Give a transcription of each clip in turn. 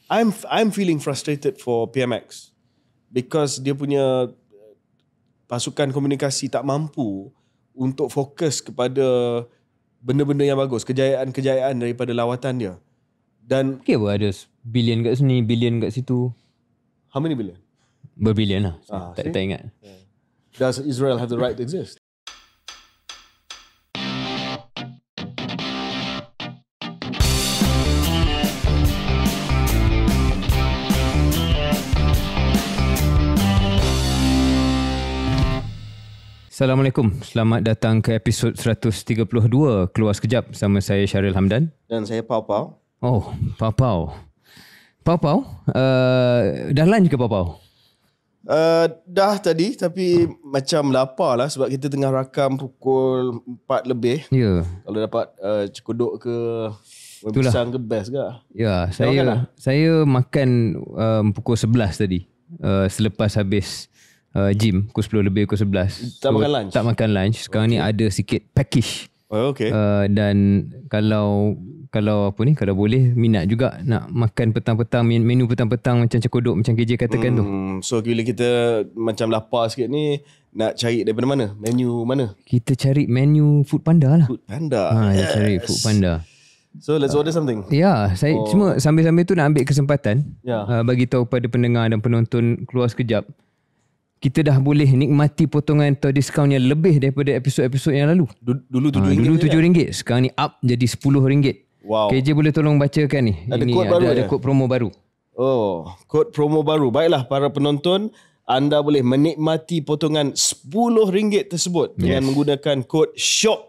I'm feeling frustrated for PMX because dia punya pasukan komunikasi tak mampu untuk fokus kepada benda-benda yang bagus, kejayaan-kejayaan daripada lawatan dia. Dan okay, ada bilion kat sini, bilion kat situ. How many billion? Berbilion lah. Tak ingat. Does Israel have the right to exist? Assalamualaikum. Selamat datang ke episod 132 Keluar Sekejap bersama saya Syaril Hamdan. Dan saya Pau. Oh, Pau. Dah lunch ke Pau? Dah tadi, tapi macam lapar lah sebab kita tengah rakam pukul 4 lebih. Ya. Kalau dapat cekodok ke pisang ke best ke? Ya, saya makan pukul 11 tadi. Selepas habis gym pukul 10 lebih, pukul 11. Tak makan lunch? Tak makan lunch. Sekarang ni ada sikit package. Oh, okay. Dan kalau boleh minat juga nak makan petang-petang, menu petang-petang macam cekodok macam KJ katakan tu. So bila kita macam lapar sikit ni, nak cari daripada mana? Menu mana? Kita cari menu Food Panda lah. Food Panda. Yes. Cari Food Panda. So let's order something. Ya, saya cuma sambil-sambil tu nak ambil kesempatan bagi tahu pada pendengar dan penonton Keluar Sekejap, kita dah boleh nikmati potongan atau diskaun yang lebih daripada episod-episod yang lalu. Dulu RM7. Dulu RM7. Sekarang ni up jadi RM10. Wow. KJ boleh tolong bacakan ni. Ada ini kod baru ada kod promo baru. Oh, kod promo baru. Baiklah para penonton, anda boleh menikmati potongan RM10 tersebut dengan menggunakan kod SYOK,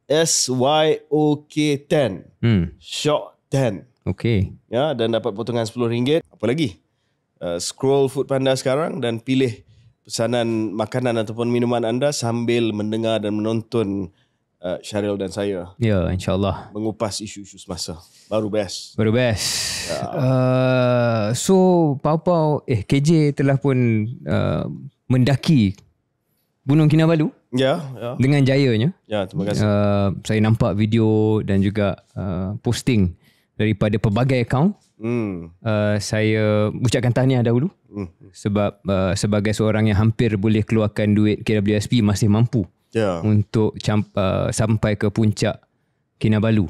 SYOK10. SYOK10. Okay. Ya, dan dapat potongan RM10. Apa lagi? Scroll Food Panda sekarang dan pilih pesanan makanan ataupun minuman anda sambil mendengar dan menonton Syaril dan saya. Ya, insyaAllah. Mengupas isu-isu semasa. Baru best. Ya. So, Pau, KJ telah pun mendaki Gunung Kinabalu. Ya. Dengan jayanya. Ya, terima kasih. Saya nampak video dan juga posting daripada pelbagai akaun. Saya ucapkan tahniah dahulu sebab sebagai seorang yang hampir boleh keluarkan duit KWSP masih mampu untuk sampai ke puncak Kinabalu.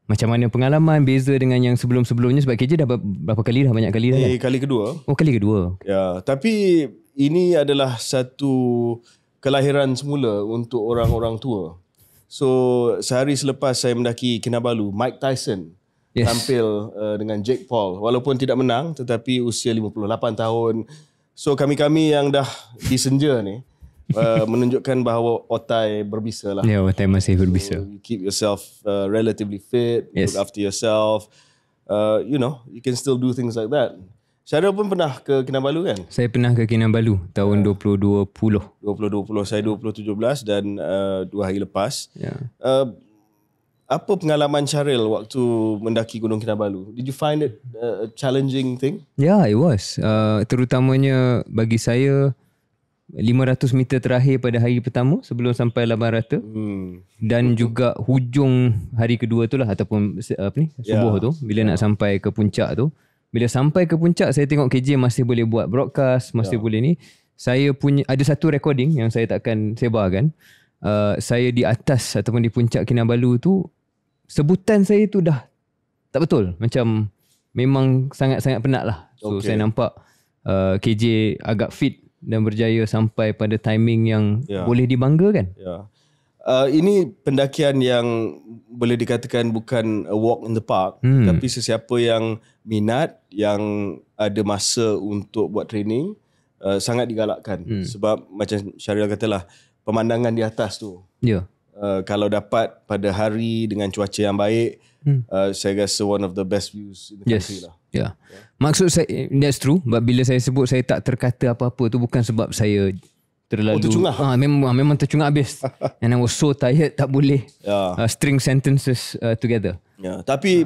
Macam mana pengalaman beza dengan yang sebelum-sebelumnya? Sebab KJ dah berapa kali dah? Banyak kali dah kan? Kali kedua. Oh, kali kedua. Ya, tapi ini adalah satu kelahiran semula untuk orang-orang tua. So sehari selepas saya mendaki Kinabalu, Mike Tyson tampil dengan Jake Paul. Walaupun tidak menang, tetapi usia 58 tahun. So kami-kami yang dah disenja ni menunjukkan bahawa otai berbisa lah. Ya, otai masih berbisa. So, you keep yourself relatively fit, look after yourself. You can still do things like that. Syaril pun pernah ke Kinabalu kan? Saya pernah ke Kinabalu tahun 2020. 2020, saya 2017 dan 2 hari lepas. Ya. Apa pengalaman Syaril waktu mendaki Gunung Kinabalu? Did you find it a challenging thing? Yeah, it was. Terutamanya bagi saya 500 meter terakhir pada hari pertama sebelum sampai Laban Rata. Dan juga hujung hari kedua tu lah ataupun subuh tu bila nak sampai ke puncak tu. Bila sampai ke puncak saya tengok KJ masih boleh buat broadcast, masih boleh ni. Saya punya ada satu recording yang saya takkan sebarkan. Saya di atas ataupun di puncak Kinabalu tu, sebutan saya tu dah tak betul. Macam memang sangat-sangat penat lah. So saya nampak KJ agak fit dan berjaya sampai pada timing yang boleh dibanggakan. Ini pendakian yang boleh dikatakan bukan a walk in the park, tapi sesiapa yang minat, yang ada masa untuk buat training, sangat digalakkan. Sebab macam Syaril katalah, pemandangan di atas tu. Kalau dapat pada hari dengan cuaca yang baik, saya rasa one of the best views in the country lah. Maksud saya, that's true. But bila saya sebut saya tak terkata apa-apa tu bukan sebab saya terlalu tercungah. Memang tercungah habis. And I was so tired, tak boleh string sentences together. Tapi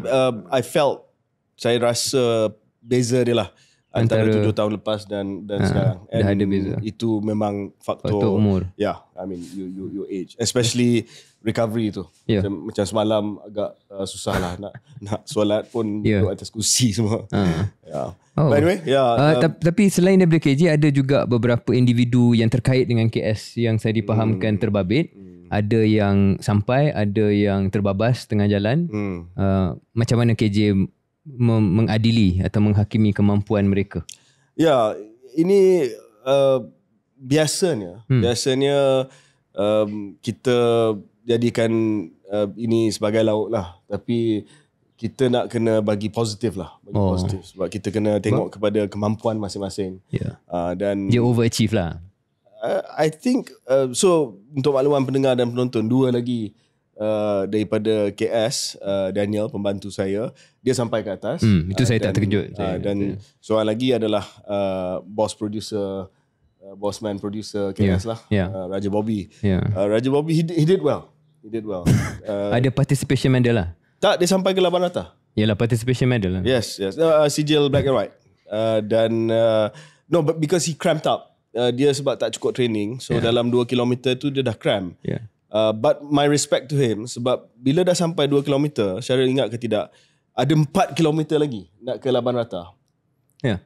I felt, saya rasa beza dia lah antara 7 tahun lepas dan sekarang. Dah ada beza. Itu memang faktor umur. Yeah, I mean you age, especially recovery tu. Macam semalam agak susah lah nak solat pun duduk atas kursi semua. But anyway, tapi selain daripada KJ, ada juga beberapa individu yang terkait dengan KS yang saya dipahamkan terbabit. Ada yang sampai, ada yang terbabas tengah jalan. Macam mana KJ mengadili atau menghakimi kemampuan mereka? Ya, ini biasanya kita jadikan ini sebagai lauk lah, tapi kita nak kena bagi positif lah, positif, sebab kita kena tengok kepada kemampuan masing-masing. Dan dia overachieve lah. I think so. Untuk makluman pendengar dan penonton, 2 lagi daripada KS, Daniel, pembantu saya, dia sampai ke atas. Itu saya tak terkejut. Dan seorang lagi adalah bossman producer KS lah, Raja Bobby. Raja Bobby, he did well. Ada participation medal lah? Tak, dia sampai ke laban rata. Yalah, participation medal lah. Yes. Sijil black and white. No, but because he cramped up. Dia sebab tak cukup training, so dalam 2 km tu dia dah cramp. But my respect to him, sebab bila dah sampai 2 km, Syaril ingat ke tidak, ada 4 km lagi nak ke laban rata.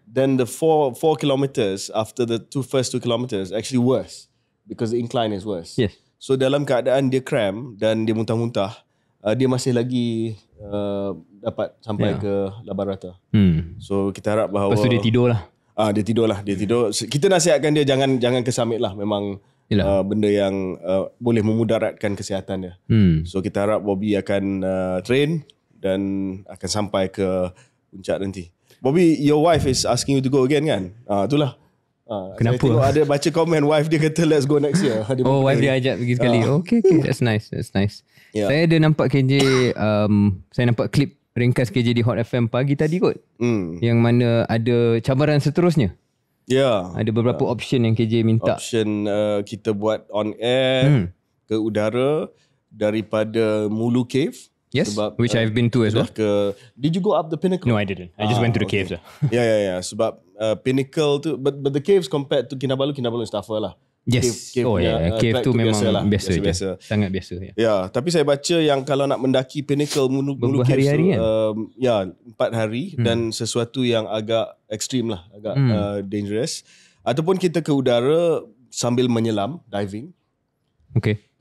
Then the 4 kilometers after the first 2 kilometers actually worse, because the incline is worse. So dalam keadaan dia cramp dan dia muntah-muntah, dia masih lagi dapat sampai ke laban rata. So kita harap bahawa lepas tu dia tidur lah. Dia tidur. Kita nasihatkan dia jangan ke summit lah. Memang benda yang boleh memudaratkan kesihatan dia. So kita harap Bobby akan train dan akan sampai ke puncak nanti. Bobby, your wife is asking you to go again kan? Itulah. Kenapa? Saya tengok ada baca komen wife dia kata let's go next year. Wife dia ajak pergi sekali. Okay, that's nice. Saya ada nampak KJ, saya nampak klip ringkas KJ di Hot FM pagi tadi kot. Yang mana ada cabaran seterusnya. Ada beberapa option yang KJ minta. Option kita buat on air ke udara daripada Mulu Cave. Yes, sebab, which I've been to as well. Did you go up the Pinnacle? No, I didn't. I just went to the caves lah. Yeah. Sebab Pinnacle tu, but the caves compared to Kinabalu is tougher lah. Yes. Cave tu memang biasa. Sangat biasa. Tapi saya baca yang kalau nak mendaki Pinnacle Mulu Cave tu, 4 hari dan sesuatu yang agak ekstrim lah, agak dangerous. Ataupun kita ke udara sambil menyelam, diving.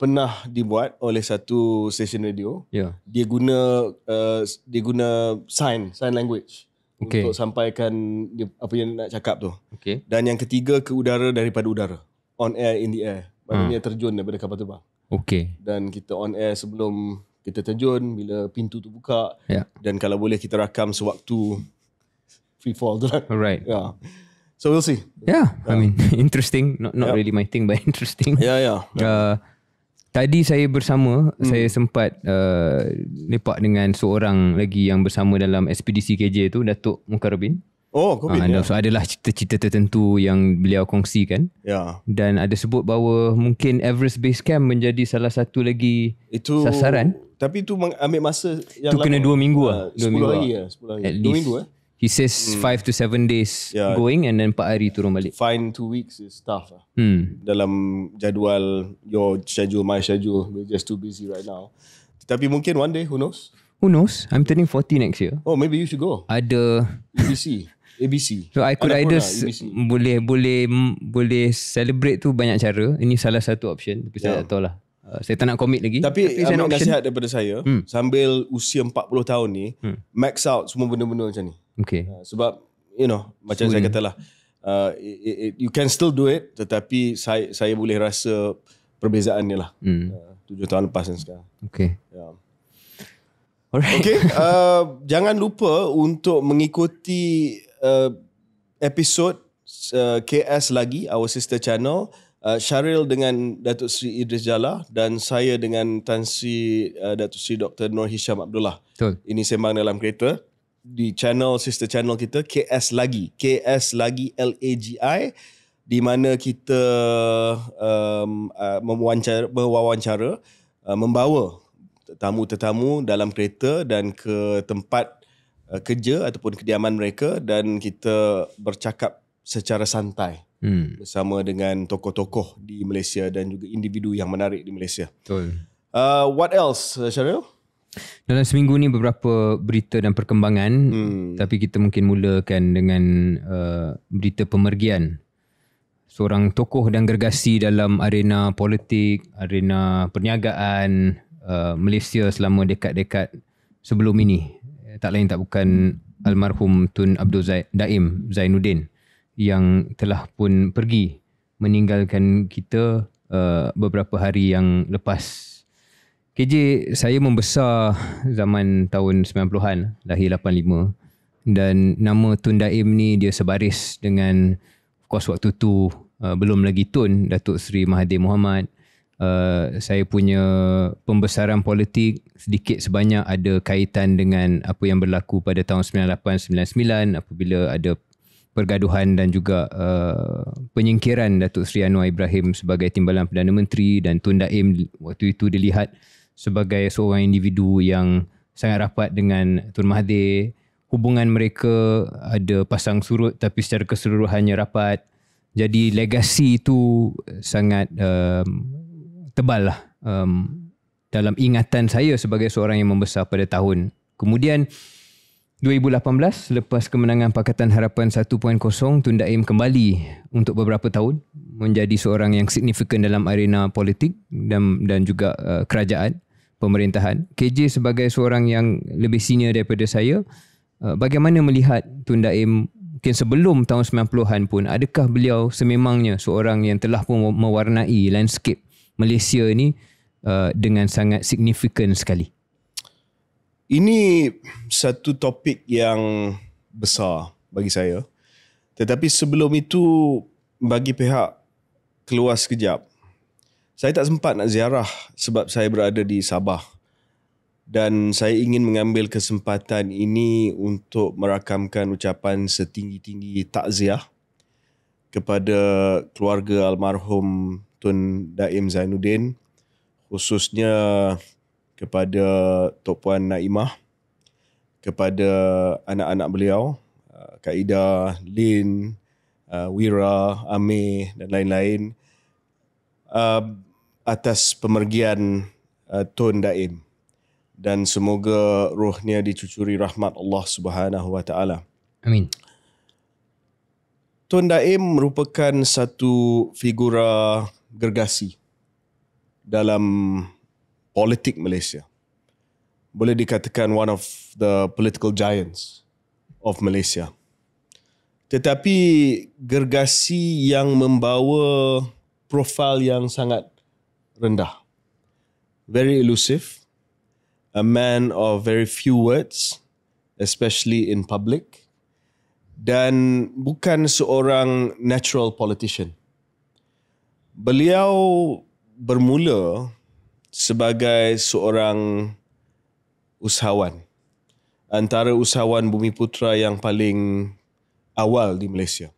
Pernah dibuat oleh satu stesen radio. Dia guna sign language untuk sampaikan apa yang nak cakap tu. Dan yang ketiga, ke udara daripada udara. On air in the air. Maknanya terjun daripada kapal terbang. Dan kita on air sebelum kita terjun, bila pintu tu buka. Dan kalau boleh kita rakam sewaktu free fall tu lah. Alright. So we'll see. I mean, interesting. Not really my thing, but interesting. Tadi saya bersama, saya sempat lepak dengan seorang lagi yang bersama dalam ekspedisi KJ tu, Datuk Mukarrabin. So adalah cita-cita tertentu yang beliau kongsikan. Dan ada sebut bahawa mungkin Everest Base Camp menjadi salah satu lagi sasaran. Tapi itu ambil masa yang lama. Itu kena 2 minggu lah. 10 hari. At least. 2 minggu He says 5 to 7 days going and then 4 hari turun balik. Fine 2 weeks is tough lah. Dalam jadual, your schedule, my schedule, we're just too busy right now. Tapi mungkin one day, who knows? I'm turning 40 next year. Oh, maybe you should go. Ada ABC. So I could either boleh celebrate tu banyak cara. Ini salah satu option. Tapi saya tak tahu lah. Saya tak nak commit lagi. Tapi ambil nasihat daripada saya, sambil usia 40 tahun ni, max out semua benda-benda macam ni. Sebab macam saya katalah, you can still do it, tetapi saya boleh rasa perbezaan ni lah. 7 tahun lepas dan sekarang. Alright. Jangan lupa untuk mengikuti episod KS lagi, our sister channel. Syaril dengan Datuk Seri Idris Jallah dan saya dengan Tan Sri Datuk Seri Dr. Nur Hisham Abdullah. Ini sembang dalam kereta di channel, sister channel kita, KS Lagi LAGI, di mana kita mewawancara, membawa tetamu-tetamu dalam kereta dan ke tempat kerja ataupun kediaman mereka dan kita bercakap secara santai bersama dengan tokoh-tokoh di Malaysia dan juga individu yang menarik di Malaysia. Betul. What else, Syaril? Dalam seminggu ni beberapa berita dan perkembangan, tapi kita mungkin mulakan dengan berita pemergian seorang tokoh dan gergasi dalam arena politik, arena perniagaan Malaysia selama dekad-dekad sebelum ini. Tak lain tak bukan almarhum Tun Abdul Daim Zainuddin yang telah pun pergi meninggalkan kita beberapa hari yang lepas. KJ, saya membesar zaman tahun 90-an, lahir 85, dan nama Tun Daim ni dia sebaris dengan, of course waktu tu belum lagi Tun, Datuk Seri Mahathir Mohamad. Saya punya pembesaran politik sedikit sebanyak ada kaitan dengan apa yang berlaku pada tahun 98-99 apabila ada pergaduhan dan juga penyingkiran Datuk Seri Anwar Ibrahim sebagai Timbalan Perdana Menteri, dan Tun Daim waktu itu dilihat sebagai seorang individu yang sangat rapat dengan Tun Mahathir. Hubungan mereka ada pasang surut tapi secara keseluruhannya rapat. Jadi legasi itu sangat tebal lah dalam ingatan saya sebagai seorang yang membesar pada tahun. Kemudian 2018, lepas kemenangan Pakatan Harapan 1.0, Tun Daim kembali untuk beberapa tahun menjadi seorang yang signifikan dalam arena politik dan juga kerajaan, pemerintahan. KJ sebagai seorang yang lebih senior daripada saya, bagaimana melihat Tun Daim mungkin sebelum tahun 90-an pun? Adakah beliau sememangnya seorang yang telah pun mewarnai landscape Malaysia ni dengan sangat signifikan sekali? Ini satu topik yang besar bagi saya. Tetapi sebelum itu, bagi pihak keluar sekejap, saya tak sempat nak ziarah sebab saya berada di Sabah. Dan saya ingin mengambil kesempatan ini untuk merakamkan ucapan setinggi-tinggi takziah kepada keluarga almarhum Tun Daim Zainuddin, khususnya kepada Tok Puan Naimah, kepada anak-anak beliau, Kak Ida, Lin, Wira, Amir dan lain-lain, atas pemergian Tun Daim. Dan semoga rohnya dicucuri rahmat Allah Subhanahu Wa Taala. Amin. Tun Daim merupakan satu figura gergasi dalam politik Malaysia. Boleh dikatakan one of the political giants of Malaysia. Tetapi gergasi yang membawa profil yang sangat rendah. Very elusive. A man of very few words, especially in public. Dan bukan seorang natural politician. Beliau bermula sebagai seorang usahawan. Antara usahawan Bumiputra yang paling awal di Malaysia.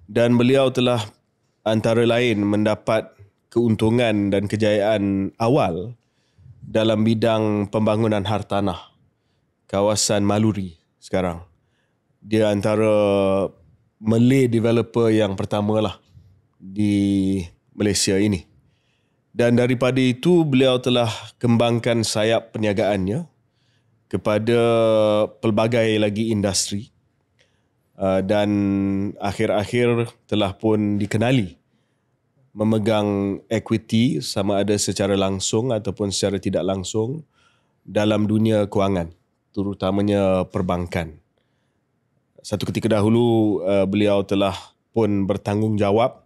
Dan beliau telah antara lain mendapat keuntungan dan kejayaan awal dalam bidang pembangunan hartanah kawasan Maluri sekarang. Dia antara Malay developer yang pertama lah di Malaysia ini. Dan daripada itu, beliau telah kembangkan sayap perniagaannya kepada pelbagai lagi industri. Dan akhir-akhir telah pun dikenali memegang equity sama ada secara langsung ataupun secara tidak langsung dalam dunia kewangan, terutamanya perbankan. Satu ketika dahulu, beliau telah pun bertanggungjawab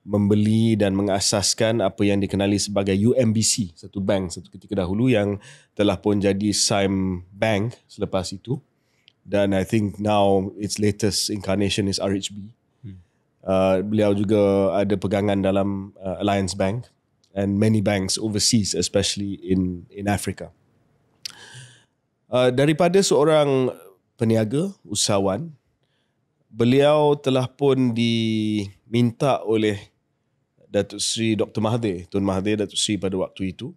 membeli dan mengasaskan apa yang dikenali sebagai UMBC, satu bank satu ketika dahulu yang telah pun jadi Sime Bank selepas itu. Dan I think now its latest incarnation is RHB. Beliau juga ada pegangan dalam Alliance Bank and many banks overseas, especially in Africa. Daripada seorang peniaga, usahawan, beliau telah pun diminta oleh Datuk Seri Dr. Mahathir, Tun Mahathir, Datuk Seri pada waktu itu,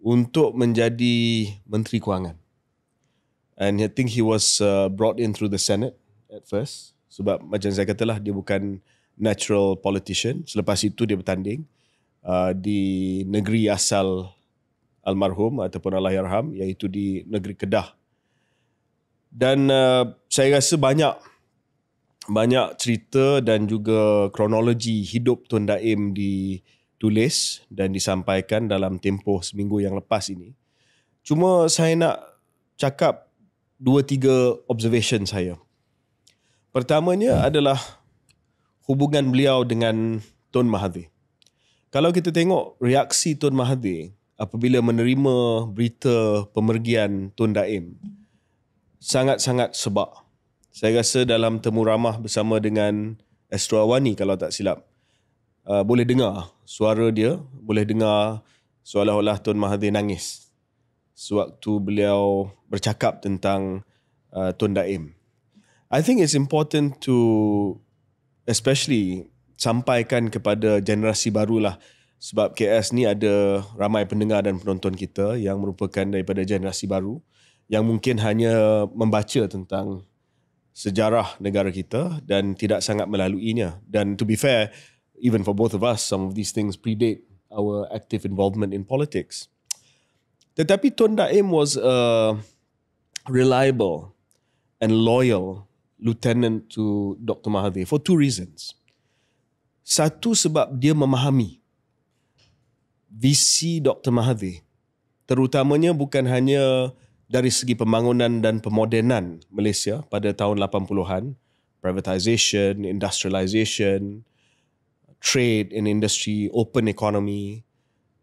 untuk menjadi Menteri Kewangan. And I think he was brought in through the Senate at first. Sebab macam saya katalah, dia bukan natural politician. Selepas itu dia bertanding di negeri asal almarhum ataupun Allahyarham, iaitu di negeri Kedah. Dan saya rasa banyak cerita dan juga kronologi hidup Tun Daim ditulis dan disampaikan dalam tempoh seminggu yang lepas ini. Cuma saya nak cakap 2-3 observation saya. Pertamanya adalah hubungan beliau dengan Tun Mahathir. Kalau kita tengok reaksi Tun Mahathir apabila menerima berita pemergian Tun Daim, sangat-sangat sebab. Saya rasa dalam temu ramah bersama dengan Astro Awani, kalau tak silap, boleh dengar suara dia, boleh dengar seolah-olah Tun Mahathir nangis sewaktu beliau bercakap tentang Tun Daim. I think it's important to especially sampaikan kepada generasi barulah, sebab KS ni ada ramai pendengar dan penonton kita yang merupakan daripada generasi baru yang mungkin hanya membaca tentang sejarah negara kita dan tidak sangat melaluinya. Dan to be fair, even for both of us, some of these things predate our active involvement in politics. Tetapi Tun Daim was a reliable and loyal lieutenant to Dr. Mahathir for 2 reasons. Satu, sebab dia memahami visi Dr. Mahathir, terutamanya bukan hanya dari segi pembangunan dan pemodenan Malaysia pada tahun 80-an, privatisation, industrialisation, trade in industry, open economy,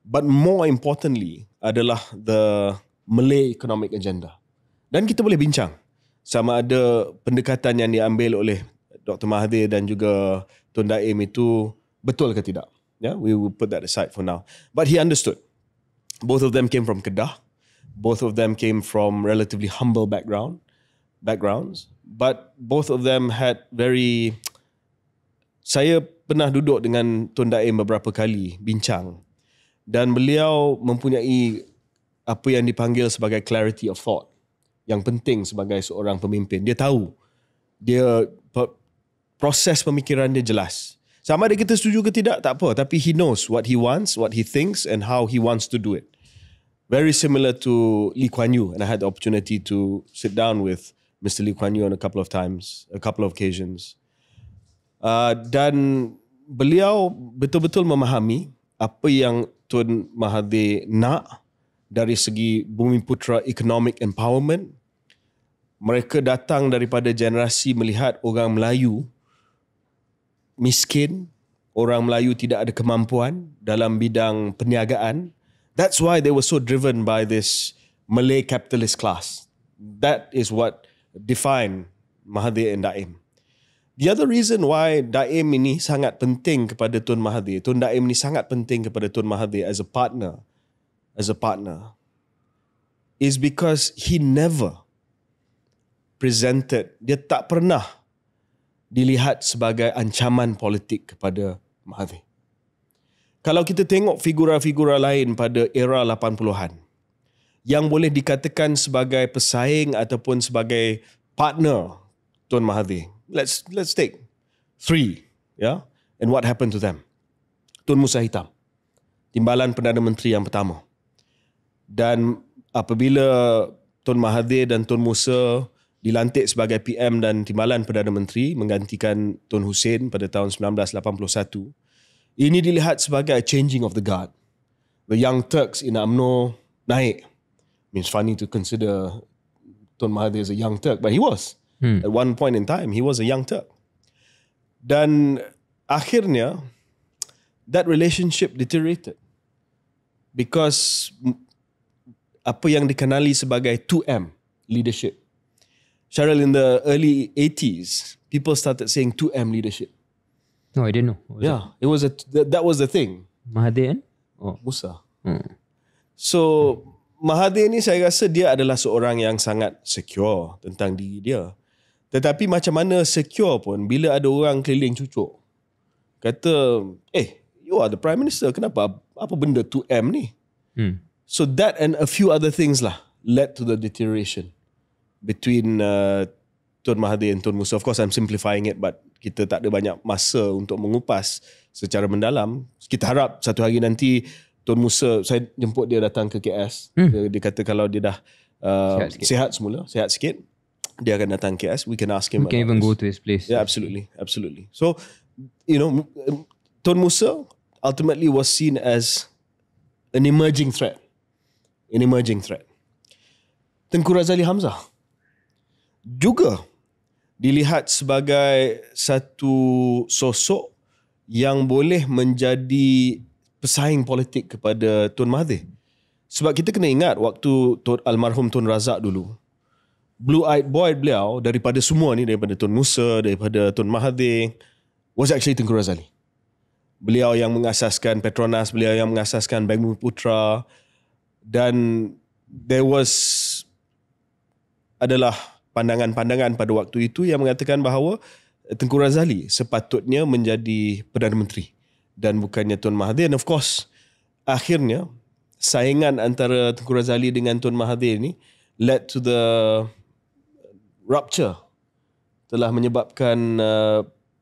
but more importantly adalah the Malay economic agenda. Dan kita boleh bincang sama ada pendekatan yang diambil oleh Dr. Mahathir dan juga Tun Daim itu betul ke tidak. Yeah, we will put that aside for now. But he understood. Both of them came from Kedah. Both of them came from relatively humble backgrounds. But both of them had very... Saya pernah duduk dengan Tun Daim beberapa kali bincang. Dan beliau mempunyai apa yang dipanggil sebagai clarity of thought. Yang penting sebagai seorang pemimpin. Dia tahu. Proses pemikiran dia jelas. Sama ada kita setuju ke tidak, tak apa. Tapi he knows what he wants, what he thinks and how he wants to do it. Very similar to Lee Kuan Yew. And I had the opportunity to sit down with Mr. Lee Kuan Yew on a couple of occasions. Dan beliau betul-betul memahami apa yang Tun Mahathir nak dari segi Bumiputra Economic Empowerment. Mereka datang daripada generasi melihat orang Melayu miskin, orang Melayu tidak ada kemampuan dalam bidang perniagaan. That's why they were so driven by this Malay capitalist class. That is what defined Mahathir and Daim. The other reason why Daim ini sangat penting kepada Tun Mahathir, Tun Daim ini sangat penting kepada Tun Mahathir as a partner, is because he never presented, dia tak pernah dilihat sebagai ancaman politik kepada Mahathir. Kalau kita tengok figura-figura lain pada era 80-an yang boleh dikatakan sebagai pesaing ataupun sebagai partner Tun Mahathir, let's take 3, yeah, and what happened to them. Tun Musa Hitam, Timbalan Perdana Menteri yang pertama. Dan apabila Tun Mahathir dan Tun Musa dilantik sebagai PM dan Timbalan Perdana Menteri menggantikan Tun Hussein pada tahun 1981, ini dilihat sebagai a changing of the guard. The Young Turks in UMNO naik. Means funny to consider Tun Mahathir as a Young Turk, but he was. At one point in time, he was a Young Turk. Dan akhirnya, that relationship deteriorated. Because apa yang dikenali sebagai 2M leadership. Cheryl, in the early 80s, people started saying 2M leadership. No, I didn't know. That was the thing. Mahathir and? Musa. So, Mahathir ni saya rasa dia adalah seorang yang sangat secure tentang diri dia. Tetapi macam mana secure pun, bila ada orang keliling cucuk, kata, you are the Prime Minister, kenapa? Apa benda 2M ni? So that and a few other things lah led to the deterioration between Tun Mahathir and Tun Musa. Of course I'm simplifying it, but kita tak ada banyak masa untuk mengupas secara mendalam. Kita harap satu hari nanti Tun Musa, saya jemput dia datang ke KS. Dia kata kalau dia dah sihat sikit, dia akan datang ke KS. We can ask him. We can even go to his place. Yeah, absolutely. So, Tun Musa ultimately was seen as an emerging threat. Tengku Razali Hamzah juga dilihat sebagai satu sosok yang boleh menjadi pesaing politik kepada Tun Mahathir. Sebab kita kena ingat waktu almarhum Tun Razak dulu, blue-eyed boy beliau daripada semua ni, daripada Tun Musa, daripada Tun Mahathir, was actually Tengku Razali. Beliau yang mengasaskan Petronas, beliau yang mengasaskan Bank Bumi-Putra, dan adalah pandangan-pandangan pada waktu itu yang mengatakan bahawa Tengku Razali sepatutnya menjadi Perdana Menteri dan bukannya Tun Mahathir. And of course, akhirnya saingan antara Tengku Razali dengan Tun Mahathir ni led to the rupture, telah menyebabkan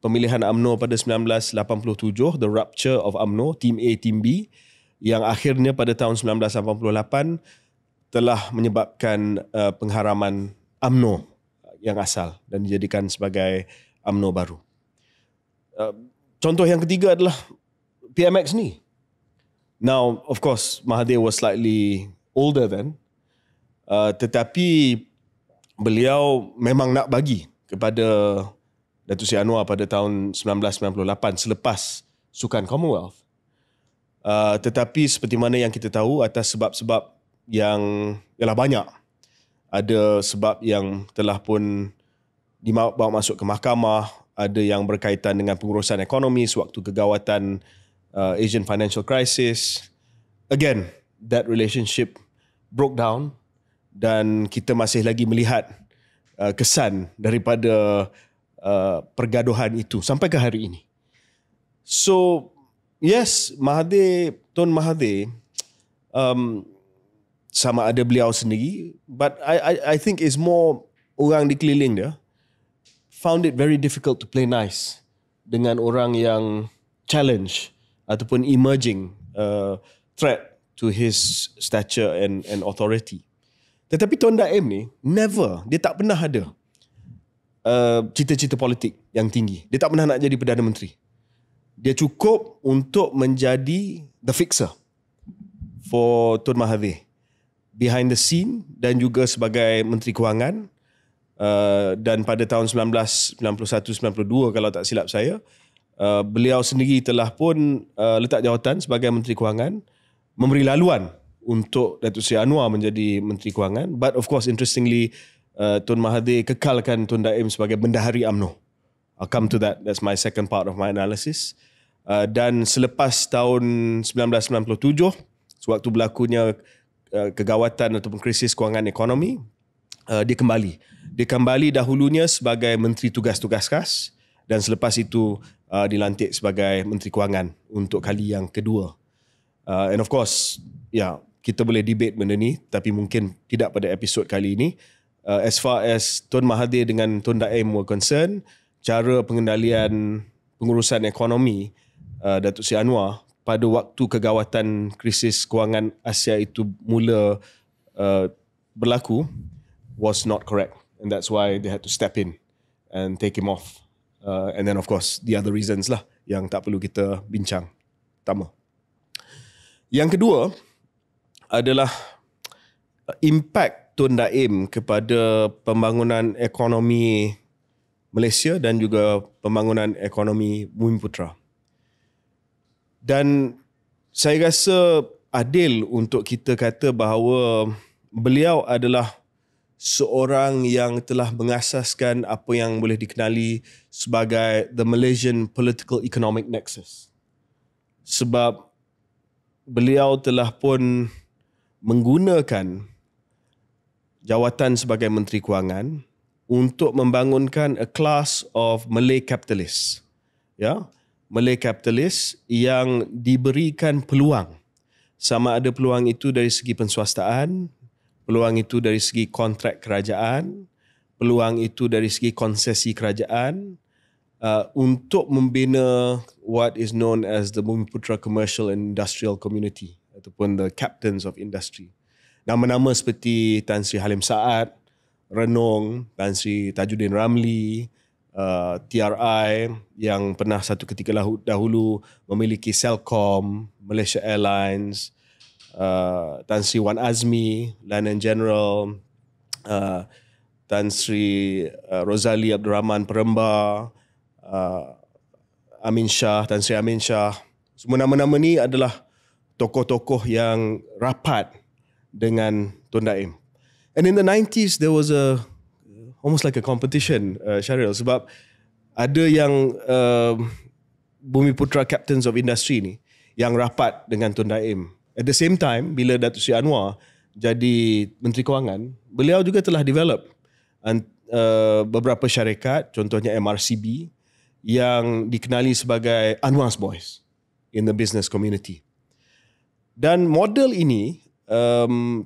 pemilihan UMNO pada 1987, the rupture of UMNO, Team A, Team B, yang akhirnya pada tahun 1988 telah menyebabkan pengharaman UMNO yang asal dan dijadikan sebagai UMNO baru. Contoh yang ketiga adalah PMX ni. Now, of course, Mahathir was slightly older then, tetapi beliau memang nak bagi kepada Datuk Seri Anwar pada tahun 1998 selepas Sukan Commonwealth. Tetapi seperti mana yang kita tahu, atas sebab-sebab yang ialah banyak, ada sebab yang telah pun dibawa masuk ke mahkamah, ada yang berkaitan dengan pengurusan ekonomi sewaktu kegawatan Asian Financial Crisis. Again, that relationship broke down dan kita masih lagi melihat kesan daripada pergaduhan itu sampai ke hari ini. So, yes, Tun Mahathir, sama ada beliau sendiri, but I think it's more orang di keliling dia found it very difficult to play nice dengan orang yang challenge ataupun emerging threat to his stature and authority. Tetapi Tun Daim ni dia tak pernah ada cita-cita politik yang tinggi. Dia tak pernah nak jadi Perdana Menteri. Dia cukup untuk menjadi the fixer for Tun Mahathir, behind the scene dan juga sebagai Menteri Kewangan. Dan pada tahun 1991-92 kalau tak silap saya, beliau sendiri telah pun letak jawatan sebagai Menteri Kewangan, memberi laluan untuk Datuk Seri Anwar menjadi Menteri Kewangan. But of course, interestingly, Tun Mahathir kekalkan Tun Daim sebagai Bendahari UMNO. I'll come to that. That's my second part of my analysis. Dan selepas tahun 1997, sewaktu berlakunya kegawatan ataupun krisis kewangan ekonomi, dia kembali dahulunya sebagai Menteri Tugas-Tugas Khas dan selepas itu dilantik sebagai Menteri Kewangan untuk kali yang kedua. And of course, kita boleh debate benda ni, tapi mungkin tidak pada episod kali ini. As far as Tun Mahathir dengan Tun Daim were concerned, cara pengendalian pengurusan ekonomi Datuk Seri Anwar pada waktu kegawatan krisis kewangan Asia itu mula berlaku was not correct, and that's why they had to step in and take him off. And then of course the other reasons lah yang tak perlu kita bincang. Pertama. Yang kedua adalah impact Tun Daim kepada pembangunan ekonomi Malaysia dan juga pembangunan ekonomi Bumi-Putra. Dan saya rasa adil untuk kita kata bahawa beliau adalah seorang yang telah mengasaskan apa yang boleh dikenali sebagai the Malaysian Political Economic Nexus. Sebab beliau telah pun menggunakan jawatan sebagai Menteri Kewangan untuk membangunkan a class of Malay capitalists. Malay capitalists yang diberikan peluang. Sama ada peluang itu dari segi penswastaan, peluang itu dari segi kontrak kerajaan, peluang itu dari segi konsesi kerajaan, untuk membina what is known as the Bumiputra Commercial and Industrial Community ataupun the Captains of Industry. Nama-nama seperti Tan Sri Halim Saad, Renong, Tan Sri Tajuddin Ramli, TRI yang pernah satu ketika dahulu memiliki Celcom, Malaysia Airlines, Tan Sri Wan Azmi, Lieutenant General, Tan Sri Rosali Abdul Rahman Peremba, Amin Shah, Tan Sri Amin Shah. Semua nama-nama ni adalah tokoh-tokoh yang rapat dengan Tun Daim. And in the 90s, there was almost like a competition, Syaril, sebab ada yang Bumiputra Captains of Industry ni yang rapat dengan Tun Daim. At the same time, bila Datuk Seri Anwar jadi Menteri Kewangan, beliau juga telah develop beberapa syarikat, contohnya MRCB, yang dikenali sebagai Anwar's Boys in the business community. Dan model ini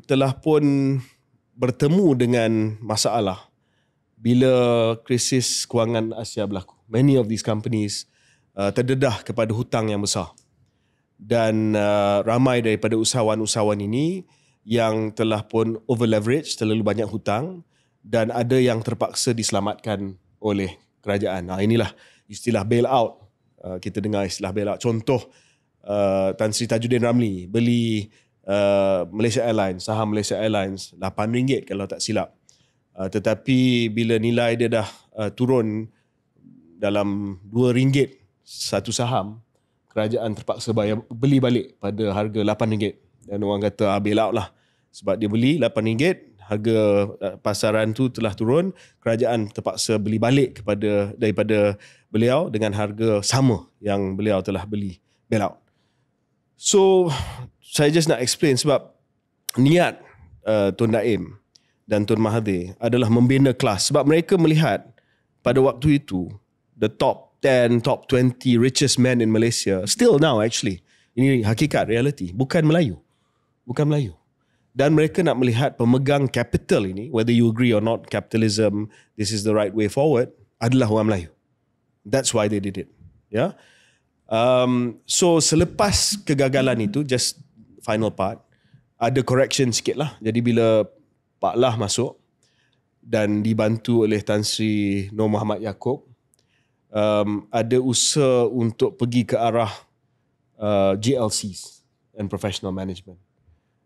telah pun bertemu dengan masalah bila krisis kewangan Asia berlaku. Many of these companies terdedah kepada hutang yang besar. Dan ramai daripada usahawan-usahawan ini yang telah pun over leverage, terlalu banyak hutang, dan ada yang terpaksa diselamatkan oleh kerajaan. Inilah istilah bailout. Kita dengar istilah bailout. Contoh, Tan Sri Tajuddin Ramli beli Malaysia Airlines, saham Malaysia Airlines RM8 kalau tak silap. Tetapi bila nilai dia dah turun dalam RM2 satu saham, kerajaan terpaksa beli balik pada harga RM8. Dan orang kata bailout lah. Sebab dia beli RM8, harga pasaran tu telah turun, kerajaan terpaksa beli balik daripada beliau dengan harga sama yang beliau telah beli bailout. So, saya just nak explain sebab niat Tun Daim dan Tun Mahathir adalah membina kelas. Sebab mereka melihat pada waktu itu, the top 10, top 20 richest men in Malaysia, still now actually, ini hakikat, reality, bukan Melayu. Dan mereka nak melihat pemegang capital ini, whether you agree or not, capitalism, this is the right way forward, adalah orang Melayu. That's why they did it. Yeah. So selepas kegagalan itu, just final part, ada correction sikit lah. Jadi bila Pak Lah masuk dan dibantu oleh Tan Sri Nur Muhammad Yaakob, ada usaha untuk pergi ke arah GLCs and professional management.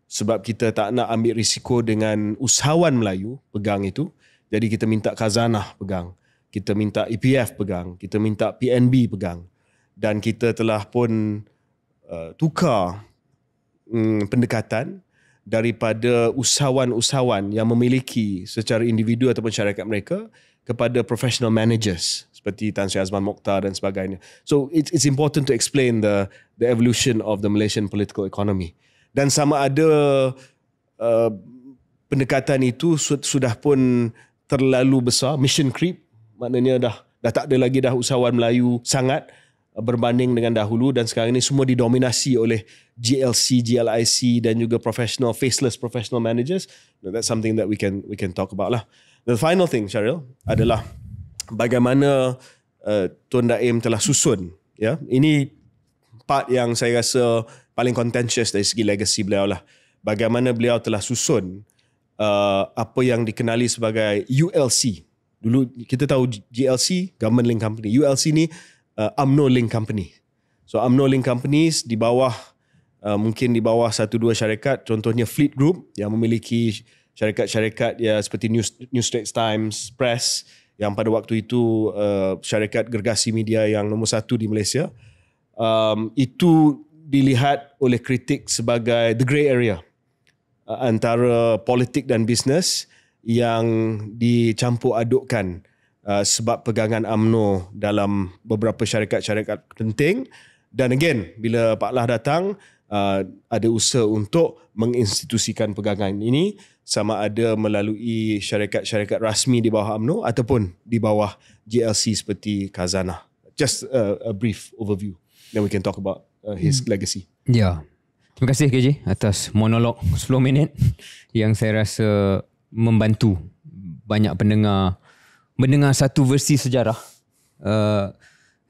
Sebab kita tak nak ambil risiko dengan usahawan Melayu pegang itu. Jadi kita minta Khazanah pegang. Kita minta EPF pegang. Kita minta PNB pegang. Dan kita telah pun tukar pendekatan daripada usahawan-usahawan yang memiliki secara individu ataupun syarikat mereka kepada professional managers seperti Tan Sri Azman Mokhtar dan sebagainya. So it's important to explain the evolution of the Malaysian political economy. Dan sama ada pendekatan itu sudah pun terlalu besar, mission creep, maknanya dah tak ada lagi dah usahawan Melayu sangat berbanding dengan dahulu, dan sekarang ini semua didominasi oleh GLC, GLIC dan juga faceless professional managers. That's something that we can talk about lah. The final thing, Syaril, adalah bagaimana Tun Daim telah susun. Ya, ini part yang saya rasa paling contentious dari segi legacy beliau lah. Bagaimana beliau telah susun apa yang dikenali sebagai ULC. Dulu kita tahu GLC, Government Link Company. ULC ni UMNO Link Company. So UMNO Link Companies di bawah mungkin di bawah 1-2 syarikat, contohnya Fleet Group yang memiliki syarikat-syarikat ya seperti New Straits Times, Press, yang pada waktu itu syarikat gergasi media yang nombor 1 di Malaysia. Itu dilihat oleh kritik sebagai the grey area antara politik dan bisnes yang dicampur adukkan sebab pegangan UMNO dalam beberapa syarikat-syarikat penting. Dan again, bila Pak Lah datang, ada usaha untuk menginstitusikan pegangan ini sama ada melalui syarikat-syarikat rasmi di bawah UMNO ataupun di bawah GLC seperti Khazanah. Just a brief overview. Then we can talk about his legacy. Ya. Terima kasih KJ atas monolog 10 minit yang saya rasa membantu banyak pendengar mendengar satu versi sejarah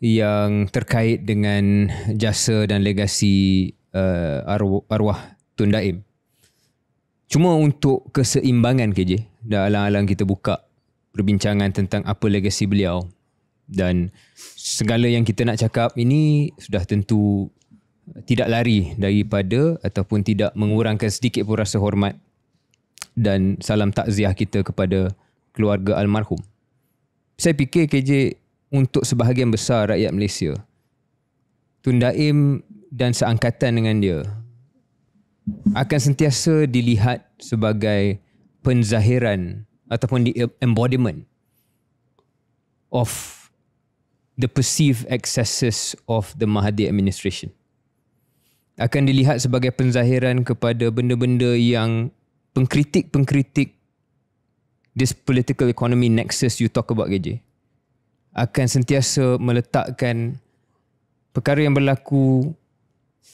yang terkait dengan jasa dan legasi arwah Tun Daim. Cuma untuk keseimbangan KJ, dah alang-alang kita buka perbincangan tentang apa legasi beliau, dan segala yang kita nak cakap ini sudah tentu tidak lari daripada ataupun tidak mengurangkan sedikit pun rasa hormat dan salam takziah kita kepada keluarga almarhum. Saya fikir KJ, untuk sebahagian besar rakyat Malaysia, Tun Daim dan seangkatan dengan dia akan sentiasa dilihat sebagai penzahiran ataupun the embodiment of the perceived excesses of the Mahathir administration. Akan dilihat sebagai penzahiran kepada benda-benda yang pengkritik this political economy nexus you talk about KJ akan sentiasa meletakkan perkara yang berlaku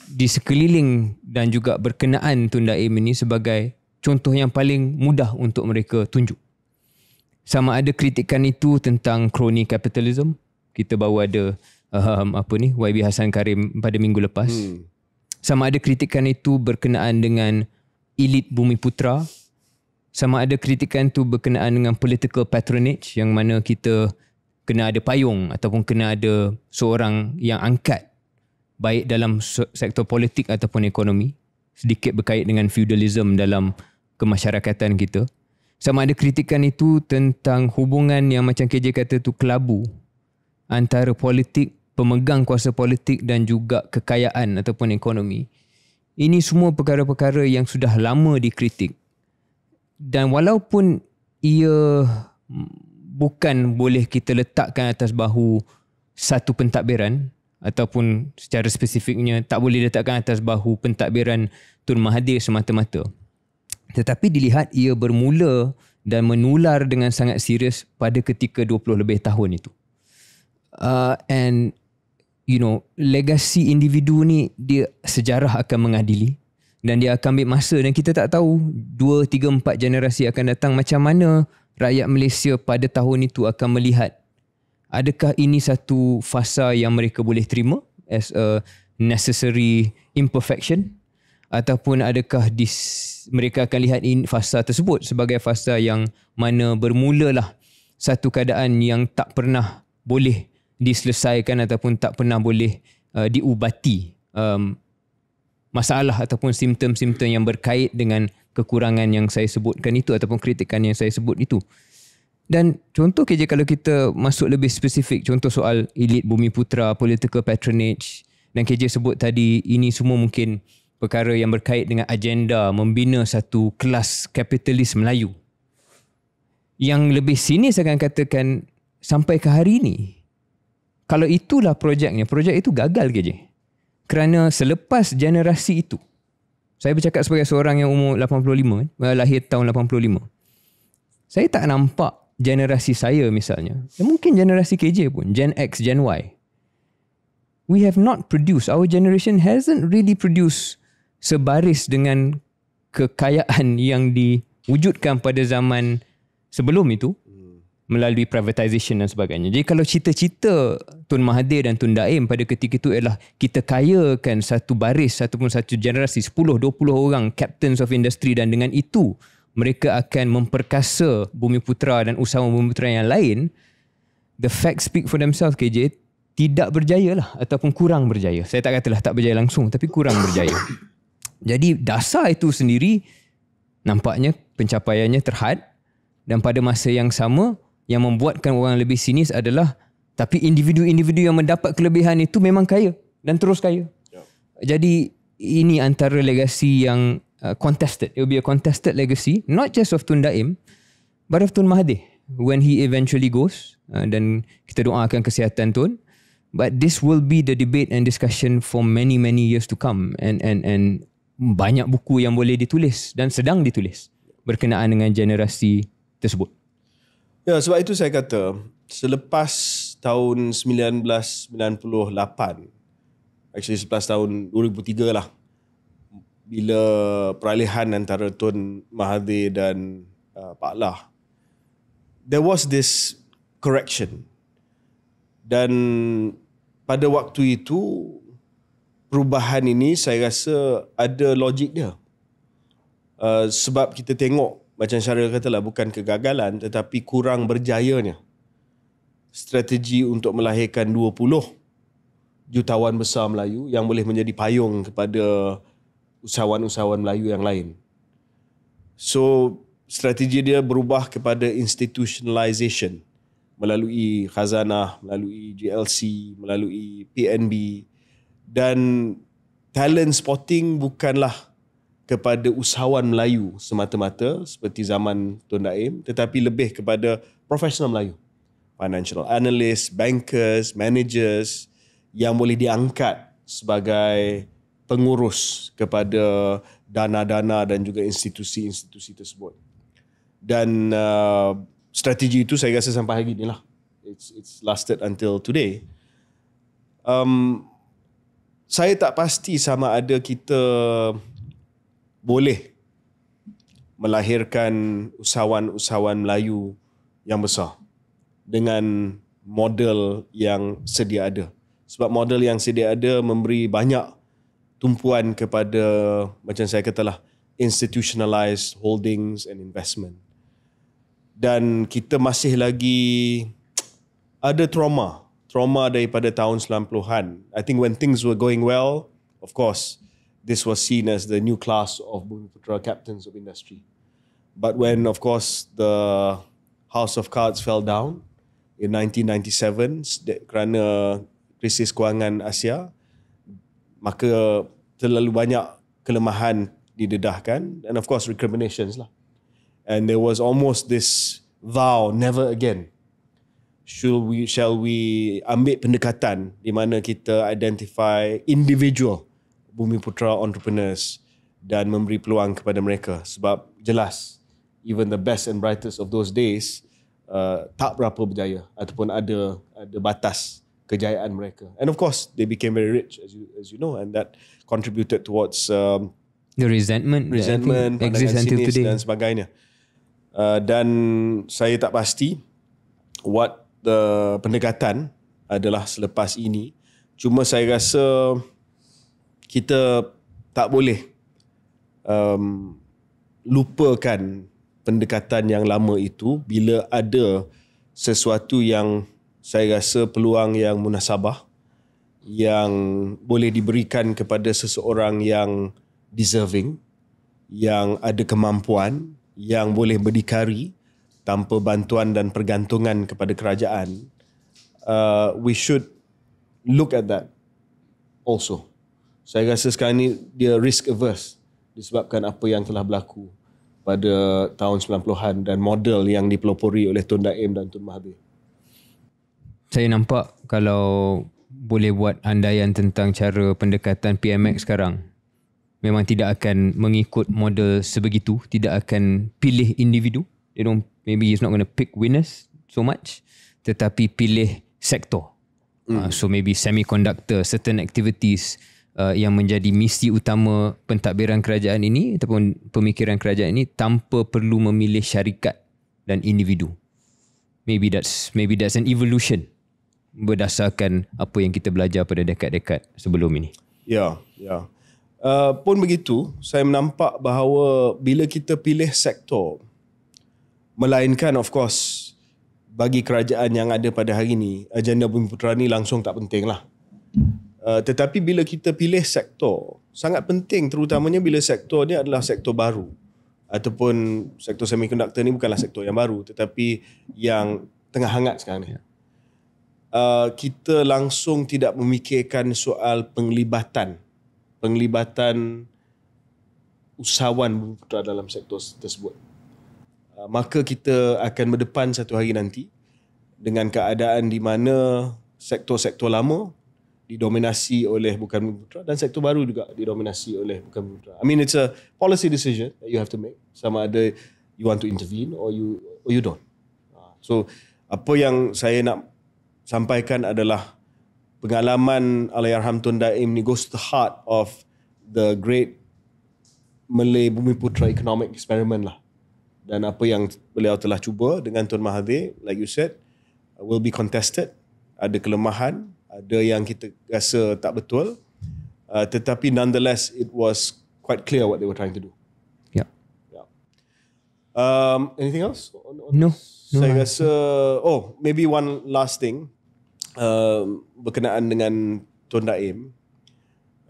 di sekeliling dan juga berkenaan Tun Daim ini sebagai contoh yang paling mudah untuk mereka tunjuk. Sama ada kritikan itu tentang crony capitalism, kita baru ada YB Hasan Karim pada minggu lepas. Sama ada kritikan itu berkenaan dengan elit Bumiputera, sama ada kritikan itu berkenaan dengan political patronage, yang mana kita kena ada payung ataupun kena ada seorang yang angkat baik dalam sektor politik ataupun ekonomi, sedikit berkait dengan feudalism dalam kemasyarakatan kita. Sama ada kritikan itu tentang hubungan yang macam KJ kata tu kelabu antara politik, pemegang kuasa politik dan juga kekayaan ataupun ekonomi. Ini semua perkara-perkara yang sudah lama dikritik. Dan walaupun ia bukan boleh kita letakkan atas bahu satu pentadbiran, ataupun secara spesifiknya tak boleh letakkan atas bahu pentadbiran Tun Mahathir semata-mata, tetapi dilihat ia bermula dan menular dengan sangat serius pada ketika 20 lebih tahun itu. And you know, legasi individu ni dia sejarah akan mengadili dan dia akan ambil masa, dan kita tak tahu 2, 3, 4 generasi akan datang macam mana rakyat Malaysia pada tahun itu akan melihat adakah ini satu fasa yang mereka boleh terima as a necessary imperfection, ataupun adakah mereka akan lihat fasa tersebut sebagai fasa yang mana bermulalah satu keadaan yang tak pernah boleh diselesaikan ataupun tak pernah boleh diubati masalah ataupun simptom-simptom yang berkait dengan kekurangan yang saya sebutkan itu ataupun kritikan yang saya sebut itu. Dan contoh KJ, kalau kita masuk lebih spesifik, contoh soal elit Bumiputera, political patronage, dan KJ sebut tadi, ini semua mungkin perkara yang berkait dengan agenda membina satu kelas kapitalis Melayu. Yang lebih sinis akan katakan sampai ke hari ini, kalau itulah projek itu gagal KJ. Kerana selepas generasi itu, saya bercakap sebagai seorang yang umur 85, lahir tahun 85. Saya tak nampak generasi saya misalnya, dan mungkin generasi KJ pun, Gen X, Gen Y. We have not produced, our generation hasn't really produced sebaris dengan kekayaan yang diwujudkan pada zaman sebelum itu melalui privatisation dan sebagainya. Jadi kalau cita-cita Tun Mahathir dan Tun Daim pada ketika itu adalah kita kayakan satu baris ataupun satu generasi 10-20 orang captains of industry, dan dengan itu mereka akan memperkasa Bumiputera dan usahawan Bumiputera yang lain, the facts speak for themselves KJ, tidak berjaya lah ataupun kurang berjaya. Saya tak katalah tak berjaya langsung, tapi kurang berjaya. Jadi dasar itu sendiri nampaknya pencapaiannya terhad, dan pada masa yang sama yang membuatkan orang lebih sinis adalah tapi individu-individu yang mendapat kelebihan itu memang kaya dan terus kaya. Jadi ini antara legasi yang contested. It will be a contested legacy, not just of Tun Daim, but of Tun Mahathir when he eventually goes. Dan kita doakan kesihatan Tun. But this will be the debate and discussion for many years to come. And banyak buku yang boleh ditulis dan sedang ditulis berkenaan dengan generasi tersebut. Ya, sebab itu saya kata selepas tahun 1998, actually selepas tahun 2003 lah, bila peralihan antara Tun Mahathir dan Pak Lah, there was this correction. Dan pada waktu itu, perubahan ini saya rasa ada logik dia. Sebab kita tengok, macam Syaril katalah, bukan kegagalan tetapi kurang berjayanya strategi untuk melahirkan 20 jutawan besar Melayu yang boleh menjadi payung kepada usahawan-usahawan Melayu yang lain. So, strategi dia berubah kepada institutionalization melalui khazanah, melalui GLC, melalui PNB, dan talent spotting bukanlah kepada usahawan Melayu semata-mata seperti zaman Tun Daim, tetapi lebih kepada profesional Melayu. Financial analysts, bankers, managers yang boleh diangkat sebagai pengurus kepada dana-dana dan juga institusi-institusi tersebut. Dan strategi itu saya rasa sampai hari ini lah. It's lasted until today. Saya tak pasti sama ada kita boleh melahirkan usahawan-usahawan Melayu yang besar dengan model yang sedia ada. Sebab model yang sedia ada memberi banyak tumpuan kepada, macam saya katalah, institutionalized holdings and investment. Dan kita masih lagi ada trauma daripada tahun 90-an. I think when things were going well, of course, this was seen as the new class of Bumiputra captains of industry. But when, of course, the House of Cards fell down in 1997 kerana krisis kewangan Asia, maka terlalu banyak kelemahan didedahkan, and of course recriminations lah. And there was almost this vow, never again shall we ambil pendekatan di mana kita identify individual Bumiputra entrepreneurs dan memberi peluang kepada mereka. Sebab jelas, even the best and brightest of those days tak berapa berjaya ataupun ada batas kejayaan mereka. And of course, they became very rich, as you know, and that contributed towards the resentment exists until today dan sebagainya. Dan saya tak pasti what the pendekatan adalah selepas ini. Cuma saya rasa kita tak boleh lupakan pendekatan yang lama itu bila ada sesuatu yang saya rasa peluang yang munasabah yang boleh diberikan kepada seseorang yang deserving, yang ada kemampuan, yang boleh berdikari tanpa bantuan dan pergantungan kepada kerajaan. We should look at that also. Saya rasa sekarang ni dia risk averse disebabkan apa yang telah berlaku pada tahun 90-an dan model yang dipelopori oleh Tun Daim dan Tun Mahathir. Saya nampak kalau boleh buat andaian tentang cara pendekatan PMX sekarang, memang tidak akan mengikut model sebegitu, tidak akan pilih individu. Maybe he's not going to pick winners so much, tetapi pilih sektor. So maybe semiconductor, certain activities yang menjadi misi utama pentadbiran kerajaan ini ataupun pemikiran kerajaan ini tanpa perlu memilih syarikat dan individu. Maybe that's an evolution berdasarkan apa yang kita belajar pada dekad-dekad sebelum ini. Ya. Pun begitu, saya menampak bahawa bila kita pilih sektor, melainkan of course bagi kerajaan yang ada pada hari ini, agenda Bumiputra ni langsung tak penting lah. Tetapi bila kita pilih sektor, sangat penting terutamanya bila sektor ni adalah sektor baru. Ataupun sektor semiconductor ni bukanlah sektor yang baru, tetapi yang tengah hangat sekarang ni. Kita langsung tidak memikirkan soal penglibatan usahawan Bumiputra dalam sektor tersebut. Maka kita akan berdepan satu hari nanti dengan keadaan di mana sektor-sektor lama didominasi oleh bukan Bumiputra dan sektor baru juga didominasi oleh bukan Bumiputra. I mean, it's a policy decision that you have to make. Sama ada you want to intervene or you don't. So apa yang saya nak sampaikan adalah pengalaman Allahyarham Tun Daim ni goes to the heart of the great Malay Bumiputra Economic Experiment lah. Dan apa yang beliau telah cuba dengan Tun Mahathir, like you said, will be contested. Ada kelemahan, ada yang kita rasa tak betul. Tetapi nonetheless, it was quite clear what they were trying to do. Yeah. Anything else? No. Saya rasa, maybe one last thing. Berkenaan dengan Tun Daim.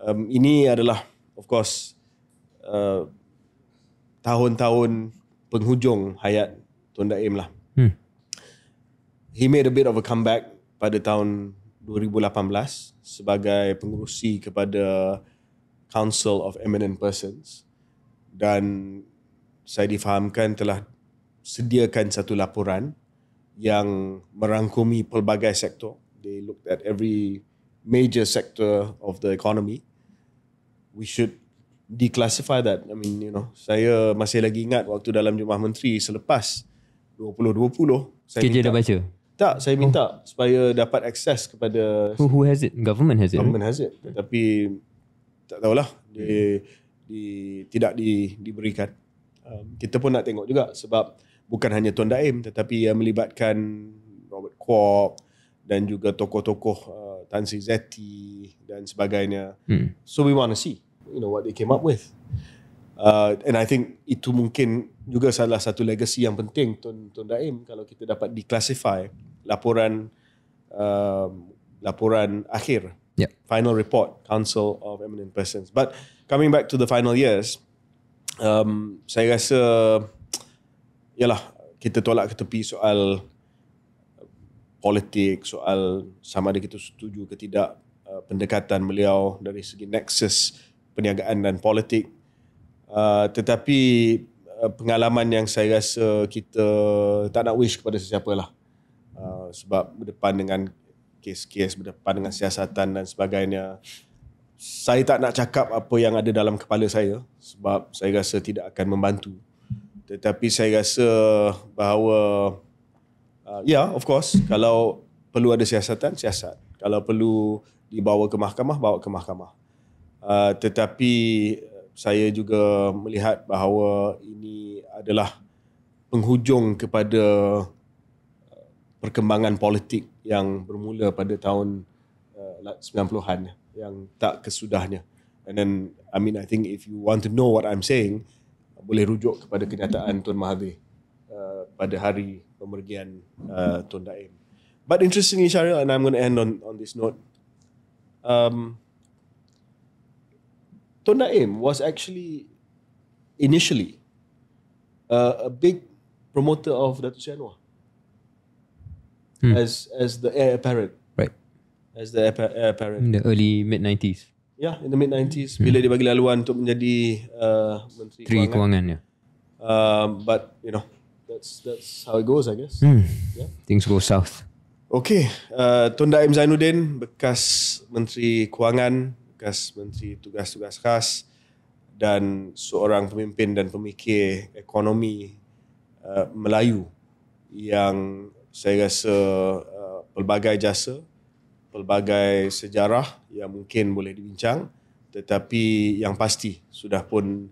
Ini adalah, of course, tahun-tahun penghujung hayat Tun Daim lah. He made a bit of a comeback pada tahun 2018 sebagai pengerusi kepada Council of Eminent Persons, dan saya difahamkan telah sediakan satu laporan yang merangkumi pelbagai sektor. They looked at every major sector of the economy. We should declassify that. I mean, saya masih lagi ingat waktu dalam Jumlah Menteri selepas 2020, saya KJ dah baca? Tak, saya minta supaya dapat akses kepada... Who has it? Government has it? Government has it. Tetapi tak tahulah, tidak diberikan. Kita pun nak tengok juga sebab bukan hanya Tun Daim tetapi ia melibatkan Robert Kwok dan juga tokoh-tokoh Tan Sri Zeti dan sebagainya. So we want to see what they came up with. And I think itu mungkin juga salah satu legacy yang penting Tun Daim, kalau kita dapat declassify laporan akhir, final report Council of Eminent Persons. But coming back to the final years, saya rasa yalah, kita tolak ke tepi soal politik, soal sama ada kita setuju ke tidak pendekatan beliau dari segi nexus perniagaan dan politik. Tetapi pengalaman yang saya rasa kita tak nak wish kepada sesiapa lah. Sebab berdepan dengan kes-kes, berdepan dengan siasatan dan sebagainya. Saya tak nak cakap apa yang ada dalam kepala saya sebab saya rasa tidak akan membantu. Tetapi saya rasa bahawa of course, kalau perlu ada siasat. Kalau perlu dibawa ke mahkamah, bawa ke mahkamah. Tetapi saya juga melihat bahawa ini adalah penghujung kepada perkembangan politik yang bermula pada tahun 90-an yang tak kesudahnya. And then, I think if you want to know what I'm saying, boleh rujuk kepada kenyataan Tun Mahathir pada hari pemergian Tun Daim. But interestingly, Syaril, and I'm going to end on this note, Tun Daim was actually initially a big promoter of Datuk Seri Anwar as the heir apparent. Right. As the heir apparent. In the early mid-90s. Yeah, in the mid-90s. Bila dia bagi laluan untuk menjadi Menteri Kewangan. But, that's how it goes, I guess. Yeah. Things go south. Okay. Tun Daim Zainuddin, bekas Menteri Kewangan, bekas Menteri Tugas-Tugas Khas dan seorang pemimpin dan pemikir ekonomi Melayu yang saya rasa pelbagai jasa, pelbagai sejarah yang mungkin boleh dibincang, tetapi yang pasti sudah pun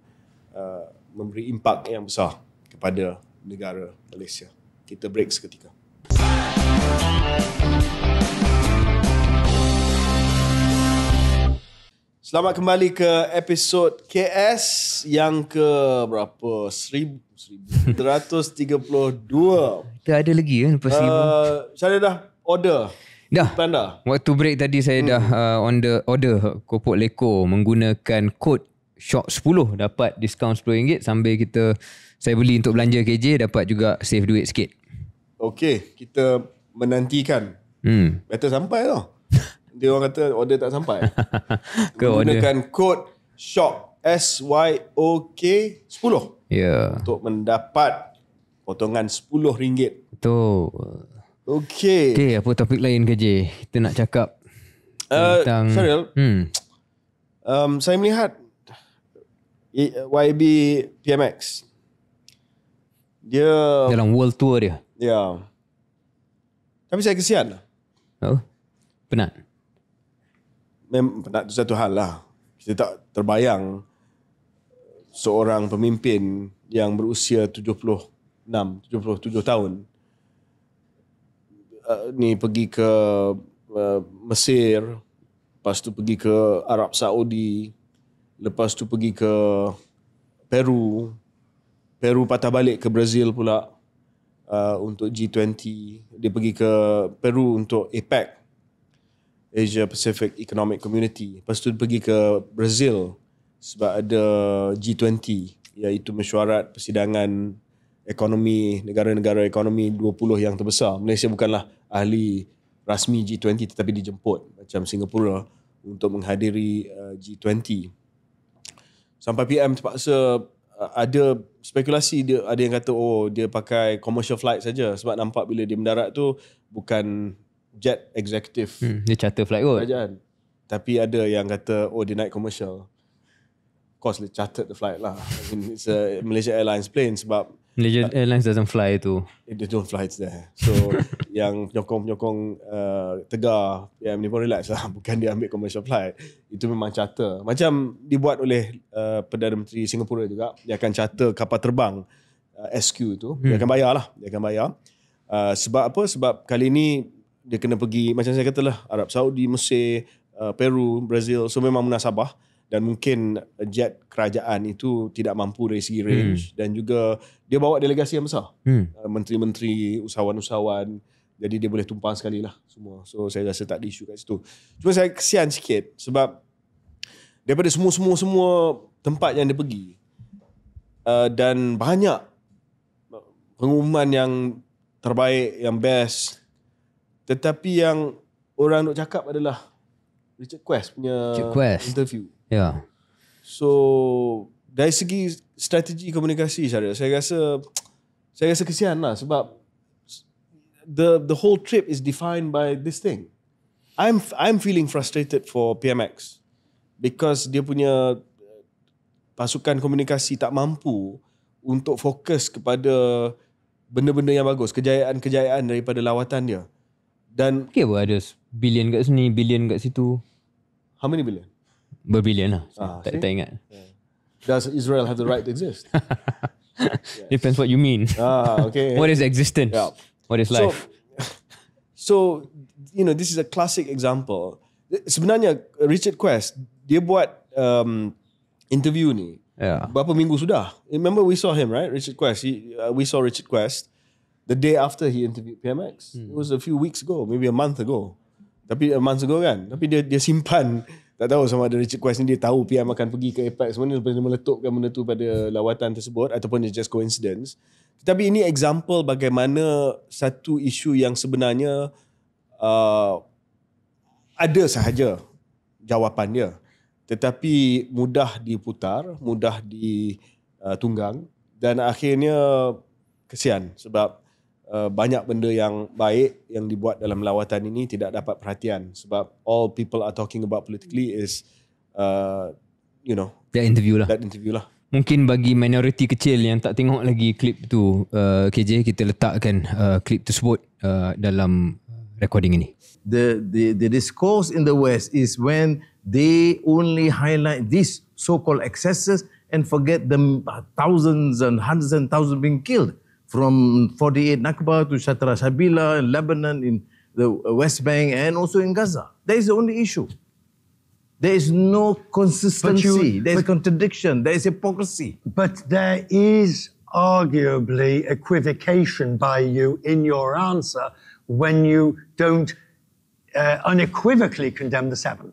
memberi impak yang besar kepada negara Malaysia. Kita break seketika. Selamat kembali ke episod KS yang ke berapa? 1132. Kita ada lagi kan lepas 1000. Saya dah order. Dah. Panda. Waktu break tadi saya dah on the order Kopok Leko menggunakan kod SHOCK10 dapat diskaun RM10 sambil saya beli untuk belanja KJ, dapat juga save duit sikit. Okey, kita menantikan. Better sampai tau. Dia orang kata order tak sampai. Menggunakan kod SHOCK SYOK10. Ya. Untuk mendapat potongan RM10. Betul. Okey, apa topik lain KJ? Kita nak cakap tentang Syaril, saya melihat YB PMX. Dia dalam world tour dia. Ya. Tapi saya kesian lah. Oh. Penat. Penat tu satu hal lah. Kita tak terbayang seorang pemimpin yang berusia 77 tahun ni pergi ke Mesir, lepas tu pergi ke Arab Saudi, lepas tu pergi ke Peru patah balik ke Brazil pula untuk G20. Dia pergi ke Peru untuk APEC, Asia Pacific Economic Community. Lepas tu dia pergi ke Brazil sebab ada G20, iaitu mesyuarat persidangan ekonomi, negara-negara ekonomi 20 yang terbesar. Malaysia bukanlah ahli rasmi G20 tetapi dijemput macam Singapura untuk menghadiri G20. Sampai PM terpaksa ada spekulasi, dia ada yang kata dia pakai commercial flight saja sebab nampak bila dia mendarat tu bukan jet eksekutif. Dia charter flight kot. Kerajaan. Tapi ada yang kata dia naik commercial. Of course they chartered the flight lah. I mean, it's a Malaysia Airlines plane sebab Malaysia Airlines doesn't fly tu. They don't fly there. So yang penyokong tegar PM ni pun relax lah. Bukan dia ambil commercial flight. Itu memang charter. Macam dibuat oleh Perdana Menteri Singapura juga. Dia akan charter kapal terbang SQ tu. Dia akan bayar lah. Sebab apa? Sebab kali ni dia kena pergi, macam saya katalah, Arab Saudi, Mesir, Peru, Brazil. So memang munasabah. Dan mungkin jet kerajaan itu tidak mampu dari segi range. Dan juga dia bawa delegasi yang besar. Menteri-menteri, usahawan-usahawan. Jadi dia boleh tumpang sekali lah semua. So saya rasa tak ada isu kat situ. Cuma saya kesian sikit sebab daripada semua tempat yang dia pergi, dan banyak pengumuman yang terbaik, yang best, tetapi yang orang nak cakap adalah Richard Quest punya interview. Ya. So dari segi strategi komunikasi saya rasa kesian lah sebab the whole trip is defined by this thing. I'm feeling frustrated for PMX because dia punya pasukan komunikasi tak mampu untuk fokus kepada benda-benda yang bagus, kejayaan-kejayaan daripada lawatan dia. Dan ada bilion kat sini, bilion kat situ. How many billion? Berbilion lah. Tak ingat. Does Israel have the right to exist? Depends what you mean. Okay. What is existence? Yeah. What is life? So this is a classic example. Sebenarnya Richard Quest, dia buat interview ni berapa minggu sudah. Remember we saw him, right? Richard Quest. We saw Richard Quest the day after he interviewed PMX. It was a few weeks ago, maybe a month ago. Tapi Tapi dia simpan. Tak tahu sama ada Richard Quest ni dia tahu PM akan pergi ke APEC semua ni, lepas dia meletupkan benda tu pada lawatan tersebut ataupun it's just coincidence. Tetapi ini example bagaimana satu isu yang sebenarnya ada sahaja jawapan dia, tetapi mudah diputar, mudah ditunggang, dan akhirnya kesian sebab banyak benda yang baik yang dibuat dalam lawatan ini tidak dapat perhatian sebab all people are talking about politically is that interview lah. Mungkin bagi minoriti kecil yang tak tengok lagi klip tu, KJ, kita letakkan klip tersebut dalam recording ini. The discourse in the West is when they only highlight these so-called excesses and forget the thousands and hundreds and thousands being killed. From 48 Nakba to Shatra Shabila in Lebanon, in the West Bank, and also in Gaza. That is the only issue. There is no consistency. There is contradiction. There is hypocrisy. But there is arguably equivocation by you in your answer when you don't unequivocally condemn the seventh.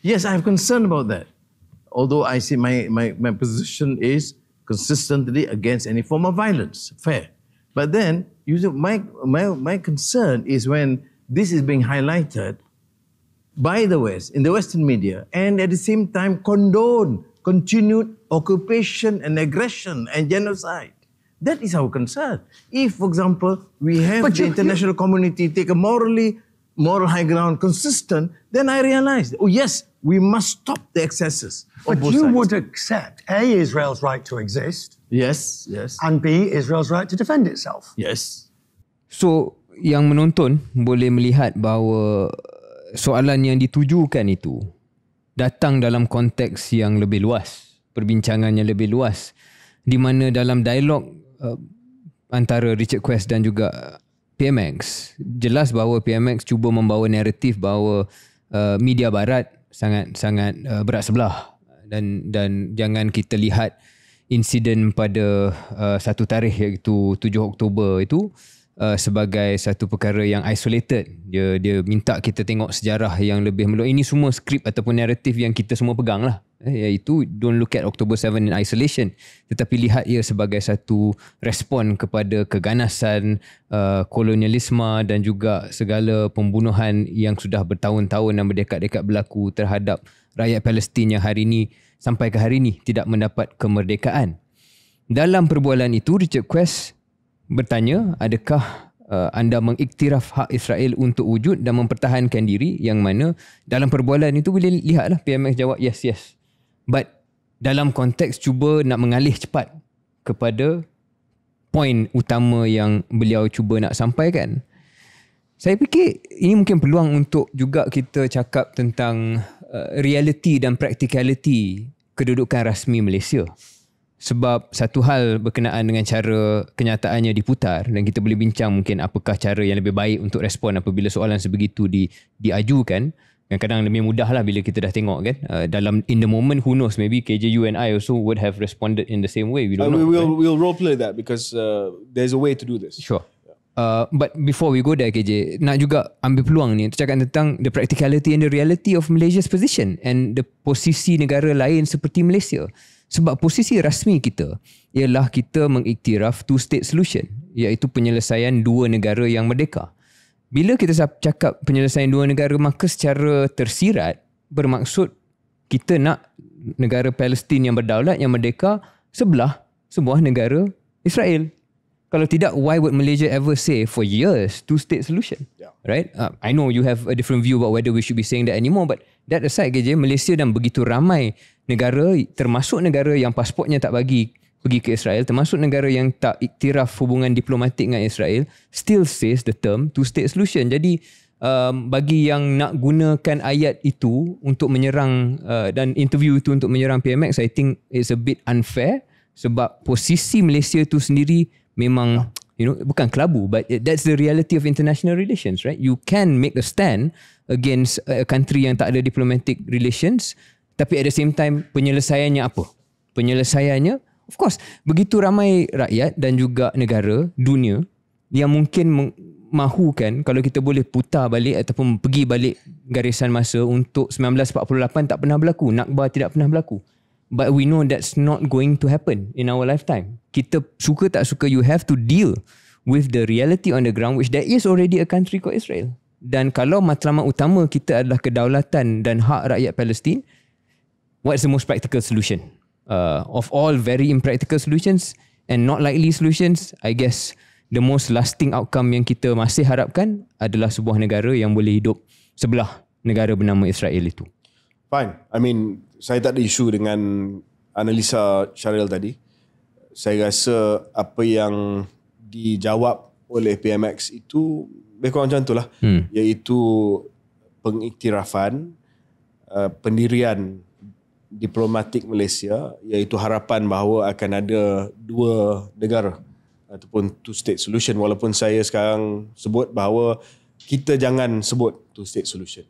Yes, I have concern about that. Although I see my position is consistently against any form of violence. Fair. But then, my concern is when this is being highlighted by the West, in the Western media, and at the same time condone continued occupation and aggression and genocide. That is our concern. If, for example, we have the international community take a moral high ground consistent, then I realize, yes, we must stop the excesses. But you would accept A, Israel's right to exist. Yes. And B, Israel's right to defend itself. Yes. So, yang menonton boleh melihat bahawa soalan yang ditujukan itu datang dalam konteks yang lebih luas perbincangan yang lebih luas, di mana dalam dialog antara Richard Quest dan juga PMX, jelas bahawa PMX cuba membawa naratif bahawa media barat sangat berat sebelah, dan jangan kita lihat insiden pada satu tarikh iaitu 7 Oktober itu sebagai satu perkara yang isolated. Dia minta kita tengok sejarah yang lebih meluas. Ini semua skrip ataupun naratif yang kita semua pegang lah, iaitu don't look at October 7 in isolation, tetapi lihat ia sebagai satu respon kepada keganasan, kolonialisme dan juga segala pembunuhan yang sudah bertahun-tahun dan berdekat-dekat berlaku terhadap rakyat Palestin yang hari ini sampai ke hari ini tidak mendapat kemerdekaan. Dalam perbualan itu, Richard Quest bertanya, adakah anda mengiktiraf hak Israel untuk wujud dan mempertahankan diri, yang mana dalam perbualan itu boleh lihatlah PMX jawab yes. But dalam konteks cuba nak mengalih cepat kepada poin utama yang beliau cuba nak sampaikan. Saya fikir ini mungkin peluang untuk juga kita cakap tentang reality dan practicality kedudukan rasmi Malaysia. Sebab satu hal berkenaan dengan cara kenyataannya diputar, dan kita boleh bincang mungkin apakah cara yang lebih baik untuk respon apabila soalan sebegitu diajukan. Kadang-kadang lebih mudah lah bila kita dah tengok kan. Dalam in the moment, who knows, maybe KJ, you and I also would have responded in the same way. We don't know. We'll role play that because there's a way to do this. Sure. But before we go there, KJ, nak juga ambil peluang ni untuk cakap tentang the practicality and the reality of Malaysia's position and the posisi negara lain seperti Malaysia. Sebab posisi rasmi kita ialah kita mengiktiraf two-state solution, iaitu penyelesaian dua negara yang merdeka. Bila kita cakap penyelesaian dua negara, maka secara tersirat bermaksud kita nak negara Palestin yang berdaulat, yang merdeka, sebelah sebuah negara Israel. Kalau tidak, why would Malaysia ever say for years two-state solution? Yeah. Right? I know you have a different view about whether we should be saying that anymore, but that aside, KJ, Malaysia dan begitu ramai negara, termasuk negara yang pasportnya tak bagi pergi ke Israel, termasuk negara yang tak iktiraf hubungan diplomatik dengan Israel, still says the term two-state solution. Jadi bagi yang nak gunakan ayat itu untuk menyerang dan interview itu untuk menyerang PMX, I think it's a bit unfair, sebab posisi Malaysia itu sendiri memang bukan kelabu, but that's the reality of international relations, right? You can make a stand against a country yang tak ada diplomatic relations, tapi at the same time penyelesaiannya apa? Penyelesaiannya, of course, begitu ramai rakyat dan juga negara dunia yang mungkin mahukan kalau kita boleh putar balik ataupun pergi balik garisan masa untuk 1948 tak pernah berlaku, Nakba tidak pernah berlaku. But we know that's not going to happen in our lifetime. Kita suka tak suka, you have to deal with the reality on the ground, which there is already a country called Israel. Dan kalau matlamat utama kita adalah kedaulatan dan hak rakyat Palestin, what's the most practical solution? Of all very impractical solutions and not likely solutions, I guess the most lasting outcome yang kita masih harapkan adalah sebuah negara yang boleh hidup sebelah negara bernama Israel itu. Fine. I mean, saya tak ada isu dengan analisa Syaril tadi. Saya rasa apa yang dijawab oleh PMX itu lebih kurang macam itulah, iaitu pengiktirafan pendirian diplomatik Malaysia, iaitu harapan bahawa akan ada dua negara ataupun two-state solution, walaupun saya sekarang sebut bahawa kita jangan sebut two-state solution.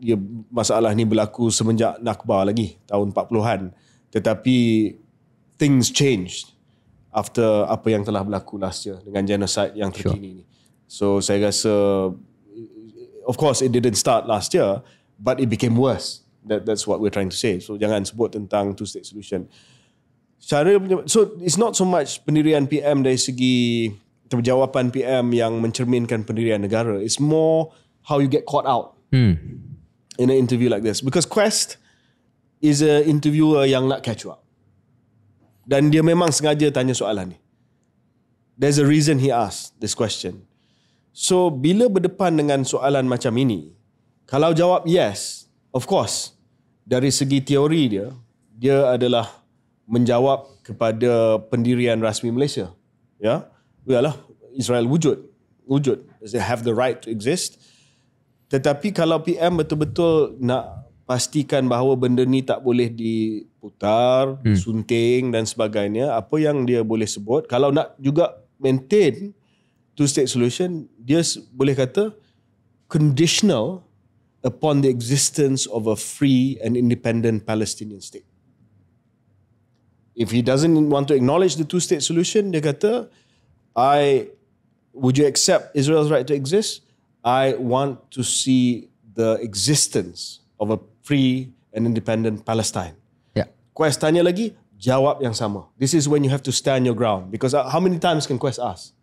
Ya, masalah ni berlaku semenjak Nakba lagi, tahun 40-an. Tetapi things changed after apa yang telah berlaku last year dengan genocide yang terkini ni. So saya rasa, of course it didn't start last year, but it became worse. That's what we're trying to say. So jangan sebut tentang two-state solution. So it's not so much pendirian PM dari segi jawapan PM yang mencerminkan pendirian negara. It's more how you get caught out in an interview like this. Because Quest is a interviewer yang nak catch you up. Dan dia memang sengaja tanya soalan ni. There's a reason he asked this question. So bila berdepan dengan soalan macam ini, kalau jawab yes, of course, dari segi teori dia adalah menjawab kepada pendirian rasmi Malaysia. Ya, yalah, Israel wujud. They have the right to exist. Tetapi kalau PM betul-betul nak pastikan bahawa benda ni tak boleh diputar, disunting dan sebagainya. Apa yang dia boleh sebut, kalau nak juga maintain two-state solution, dia boleh kata conditional upon the existence of a free and independent Palestinian state. If he doesn't want to acknowledge the two-state solution, dia kata, would you accept Israel's right to exist? I want to see the existence of a free and independent Palestine. Yeah. Quest tanya lagi, jawab yang sama. This is when you have to stand your ground. Because how many times can Quest ask?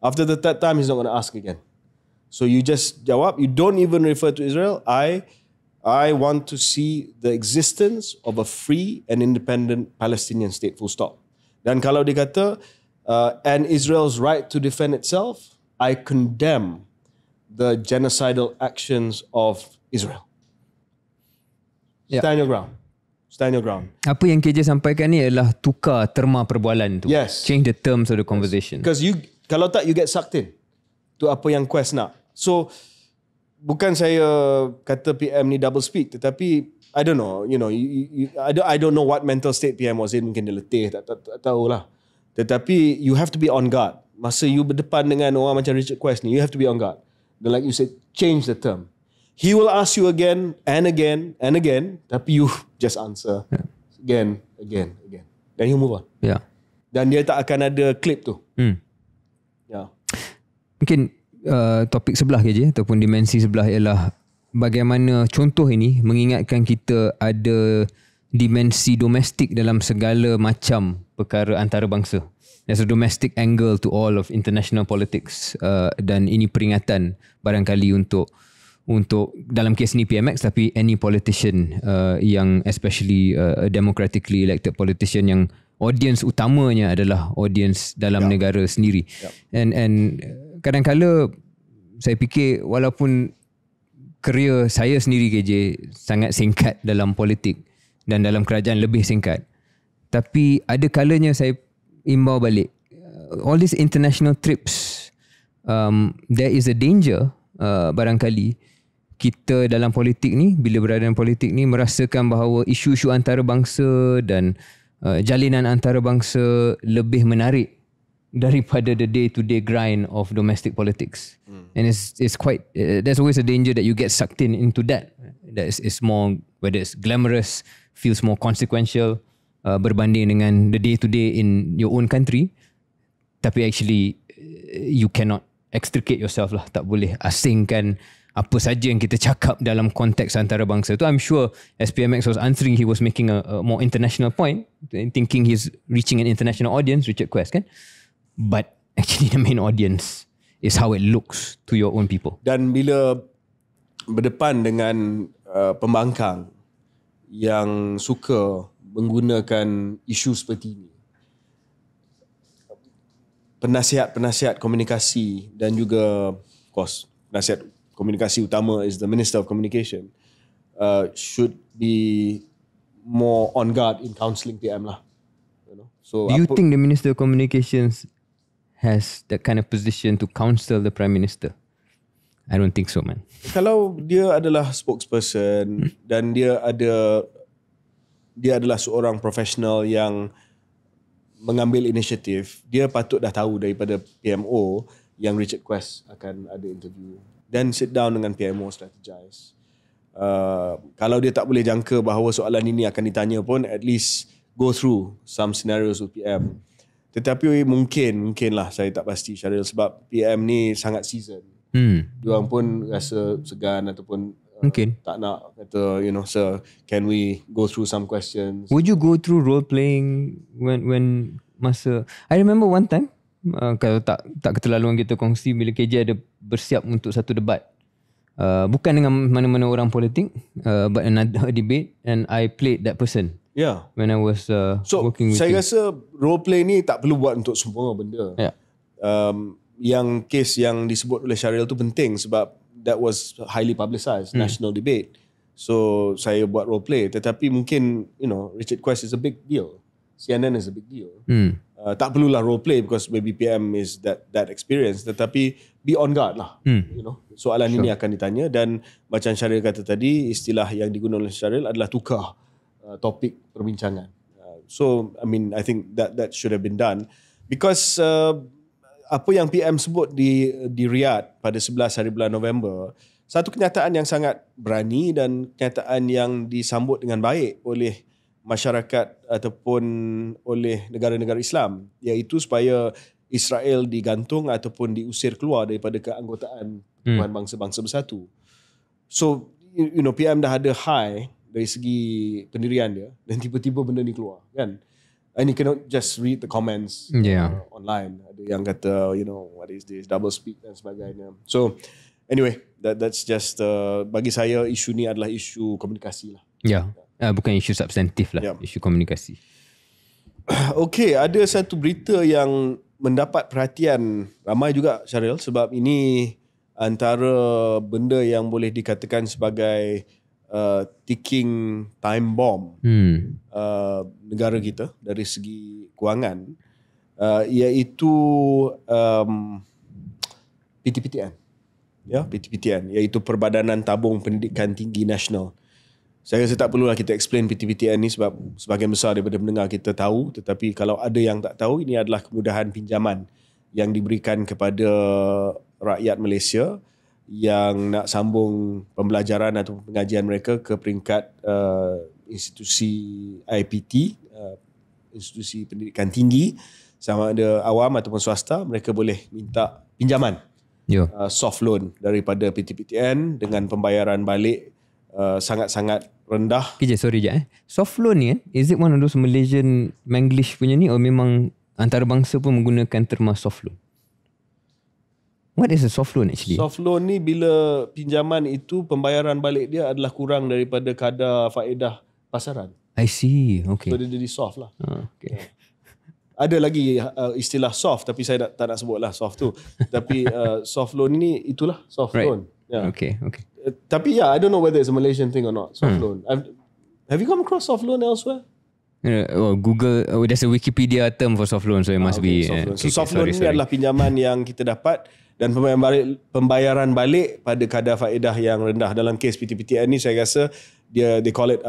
After the third time, he's not going to ask again. So you just jawab, you don't even refer to Israel. I want to see the existence of a free and independent Palestinian state, full stop. Dan kalau dia kata, and Israel's right to defend itself, I condemn the genocidal actions of Israel. Stand your ground. Stand your ground. Apa yang KJ sampaikan ni adalah tukar terma perbualan tu. Yes. Change the terms of the conversation. Because kalau tak, you get sucked in to apa yang Quest nak. So, bukan saya kata PM ni double speak, tetapi I don't know, I don't know what mental state PM was in. Mungkin dia letih, tak tahulah. Tetapi you have to be on guard. Masa you berdepan dengan orang macam Richard Quest ni, you have to be on guard. Then like you said, change the term. He will ask you again and again and again, tapi you just answer again. Then you move on. Yeah. Dan dia tak akan ada clip tu. Yeah. Mungkin topik sebelah KJ ataupun dimensi sebelah ialah bagaimana contoh ini mengingatkan kita ada dimensi domestik dalam segala macam perkara antarabangsa. There's a domestic angle to all of international politics, dan ini peringatan barangkali untuk dalam kes ni PMX, tapi any politician yang especially a democratically elected politician yang audience utamanya adalah audience dalam negara sendiri. And kadang-kala saya fikir walaupun kerjaya saya sendiri KJ sangat singkat dalam politik dan dalam kerajaan lebih singkat, tapi ada kalanya saya imbau balik all these international trips, there is a danger barangkali kita dalam politik ni, bila berada dalam politik ni, merasakan bahawa isu-isu antarabangsa dan jalinan antarabangsa lebih menarik daripada the day-to-day grind of domestic politics. And it's quite, there's always a danger that you get sucked into that. That is more, whether it's glamorous, feels more consequential, berbanding dengan the day-to-day in your own country. Tapi actually, you cannot extricate yourself lah. Tak boleh asingkan apa saja yang kita cakap dalam konteks antarabangsa tu. I'm sure as PMX was answering, he was making a more international point, thinking he's reaching an international audience, Richard Quest kan. But actually the main audience is how it looks to your own people. Dan bila berdepan dengan pembangkang yang suka menggunakan isu seperti ini, penasihat komunikasi dan juga of course penasihat komunikasi utama is the Minister of Communication, should be more on guard in counselling PM lah. So do you think the Minister of Communications has that kind of position to counsel the Prime Minister? I don't think so, man. Kalau dia adalah spokesperson dan dia adalah seorang profesional yang mengambil inisiatif, dia patut dah tahu daripada PMO yang Richard Quest akan ada interview. Then sit down dengan PMO, strategize. Kalau dia tak boleh jangka bahawa soalan ini akan ditanya pun, at least go through some scenarios with PM. Tetapi mungkinlah, saya tak pasti Syaril, sebab PM ni sangat seasoned. Diorang pun rasa segan ataupun mungkin tak nak kata, sir, can we go through some questions? Would you go through role playing when masa, I remember one time, kalau tak keterlaluan kita kongsi, bila KJ ada bersiap untuk satu debat, bukan dengan mana-mana orang politik, but another debate, and I played that person. Yeah. When I was working with saya him. rasa role play ni tak perlu buat untuk semua benda. Yeah. Yang kes yang disebut oleh Syaril tu penting sebab that was highly publicized, national debate. So saya buat role play, tetapi mungkin Richard Quest is a big deal. CNN is a big deal. tak perlulah role play because maybe PM is that experience, tetapi be on guard lah. Soalan ini akan ditanya, dan macam Syaril kata tadi, istilah yang digunakan oleh Syaril adalah tukar topik perbincangan. So I mean, I think that should have been done because apa yang PM sebut di Riyadh pada 11 hari bulan November, satu kenyataan yang sangat berani dan kenyataan yang disambut dengan baik oleh masyarakat ataupun oleh negara-negara Islam, iaitu supaya Israel digantung ataupun diusir keluar daripada keanggotaan Pertubuhan Bangsa-Bangsa Bersatu. So PM dah ada high dari segi pendirian dia, dan tiba-tiba benda ni keluar kan. And you cannot just read the comments online. Ada yang kata what is this, double speak dan sebagainya. So anyway, that's just bagi saya isu ni adalah isu komunikasi lah. Bukan isu substantif lah, isu komunikasi. Okey, ada satu berita yang mendapat perhatian ramai juga, Syaril, sebab ini antara benda yang boleh dikatakan sebagai ticking time bomb negara kita dari segi kewangan, iaitu PTPTN. PTPTN, iaitu Perbadanan Tabung Pendidikan Tinggi Nasional. Saya rasa tak perlulah kita explain PTPTN ni sebab sebahagian besar daripada pendengar kita tahu, tetapi kalau ada yang tak tahu, ini adalah kemudahan pinjaman yang diberikan kepada rakyat Malaysia yang nak sambung pembelajaran atau pengajian mereka ke peringkat institusi IPT, institusi pendidikan tinggi, sama ada awam ataupun swasta. Mereka boleh minta pinjaman soft loan daripada PTPTN dengan pembayaran balik sangat-sangat rendah. Sorry je. Soft loan ni kan, is it one of those Malaysian Manglish punya ni, atau memang antarabangsa pun menggunakan terma soft loan? What is a soft loan actually? Soft loan ni bila pinjaman itu pembayaran balik dia adalah kurang daripada kadar faedah pasaran. I see. Okay. So dia jadi soft lah. Okay. Ada lagi istilah soft, tapi saya tak nak sebut lah soft tu. Tapi soft loan ni itulah soft loan. Okay. Tapi I don't know whether it's a Malaysian thing or not, soft loan. Have you come across soft loan elsewhere? Google, there's a Wikipedia term for soft loan, so it must be soft loan. So soft loan ni adalah pinjaman yang kita dapat dan pembayaran balik pada kadar faedah yang rendah. Dalam kes PTPTN ni saya rasa they call it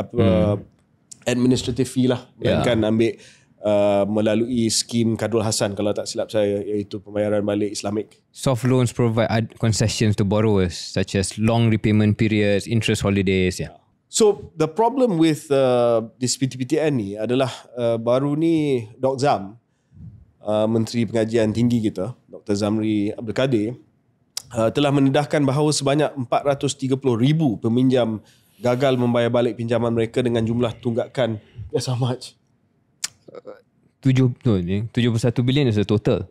administrative fee lah, kan ambil melalui skim Kadrul Hasan kalau tak silap saya, iaitu pembayaran balik Islamik. Soft loans provide concessions to borrowers such as long repayment periods, interest holidays. So the problem with this PTPTN ni adalah baru ni Dr. Zam, Menteri Pengajian Tinggi kita, Dr. Zamri Abdul Kadir, telah mendedahkan bahawa sebanyak 430,000 peminjam gagal membayar balik pinjaman mereka dengan jumlah tunggakan how much? 71 bilion is the total.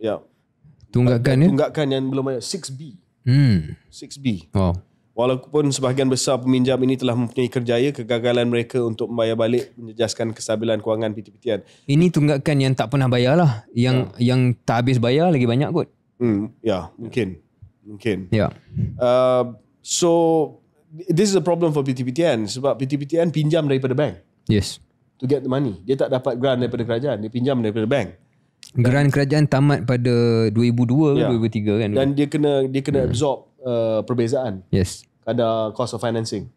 Tunggakan yang belum bayar 6B. 6B. Wow. Walaupun sebahagian besar peminjam ini telah mempunyai kerjaya, kegagalan mereka untuk membayar balik menjejaskan kestabilan kewangan PTPTN. Ini tunggakan yang tak pernah bayar lah. Yang tak habis bayar lagi banyak kot. Mungkin. So this is a problem for PTPTN sebab PTPTN pinjam daripada bank. Yes. To get the money. Dia tak dapat grant daripada kerajaan, dia pinjam daripada bank. Grant kerajaan tamat pada 2002 ke 2003 kan. Dan dia kena absorb perbezaan. Yes. Kadar cost of financing.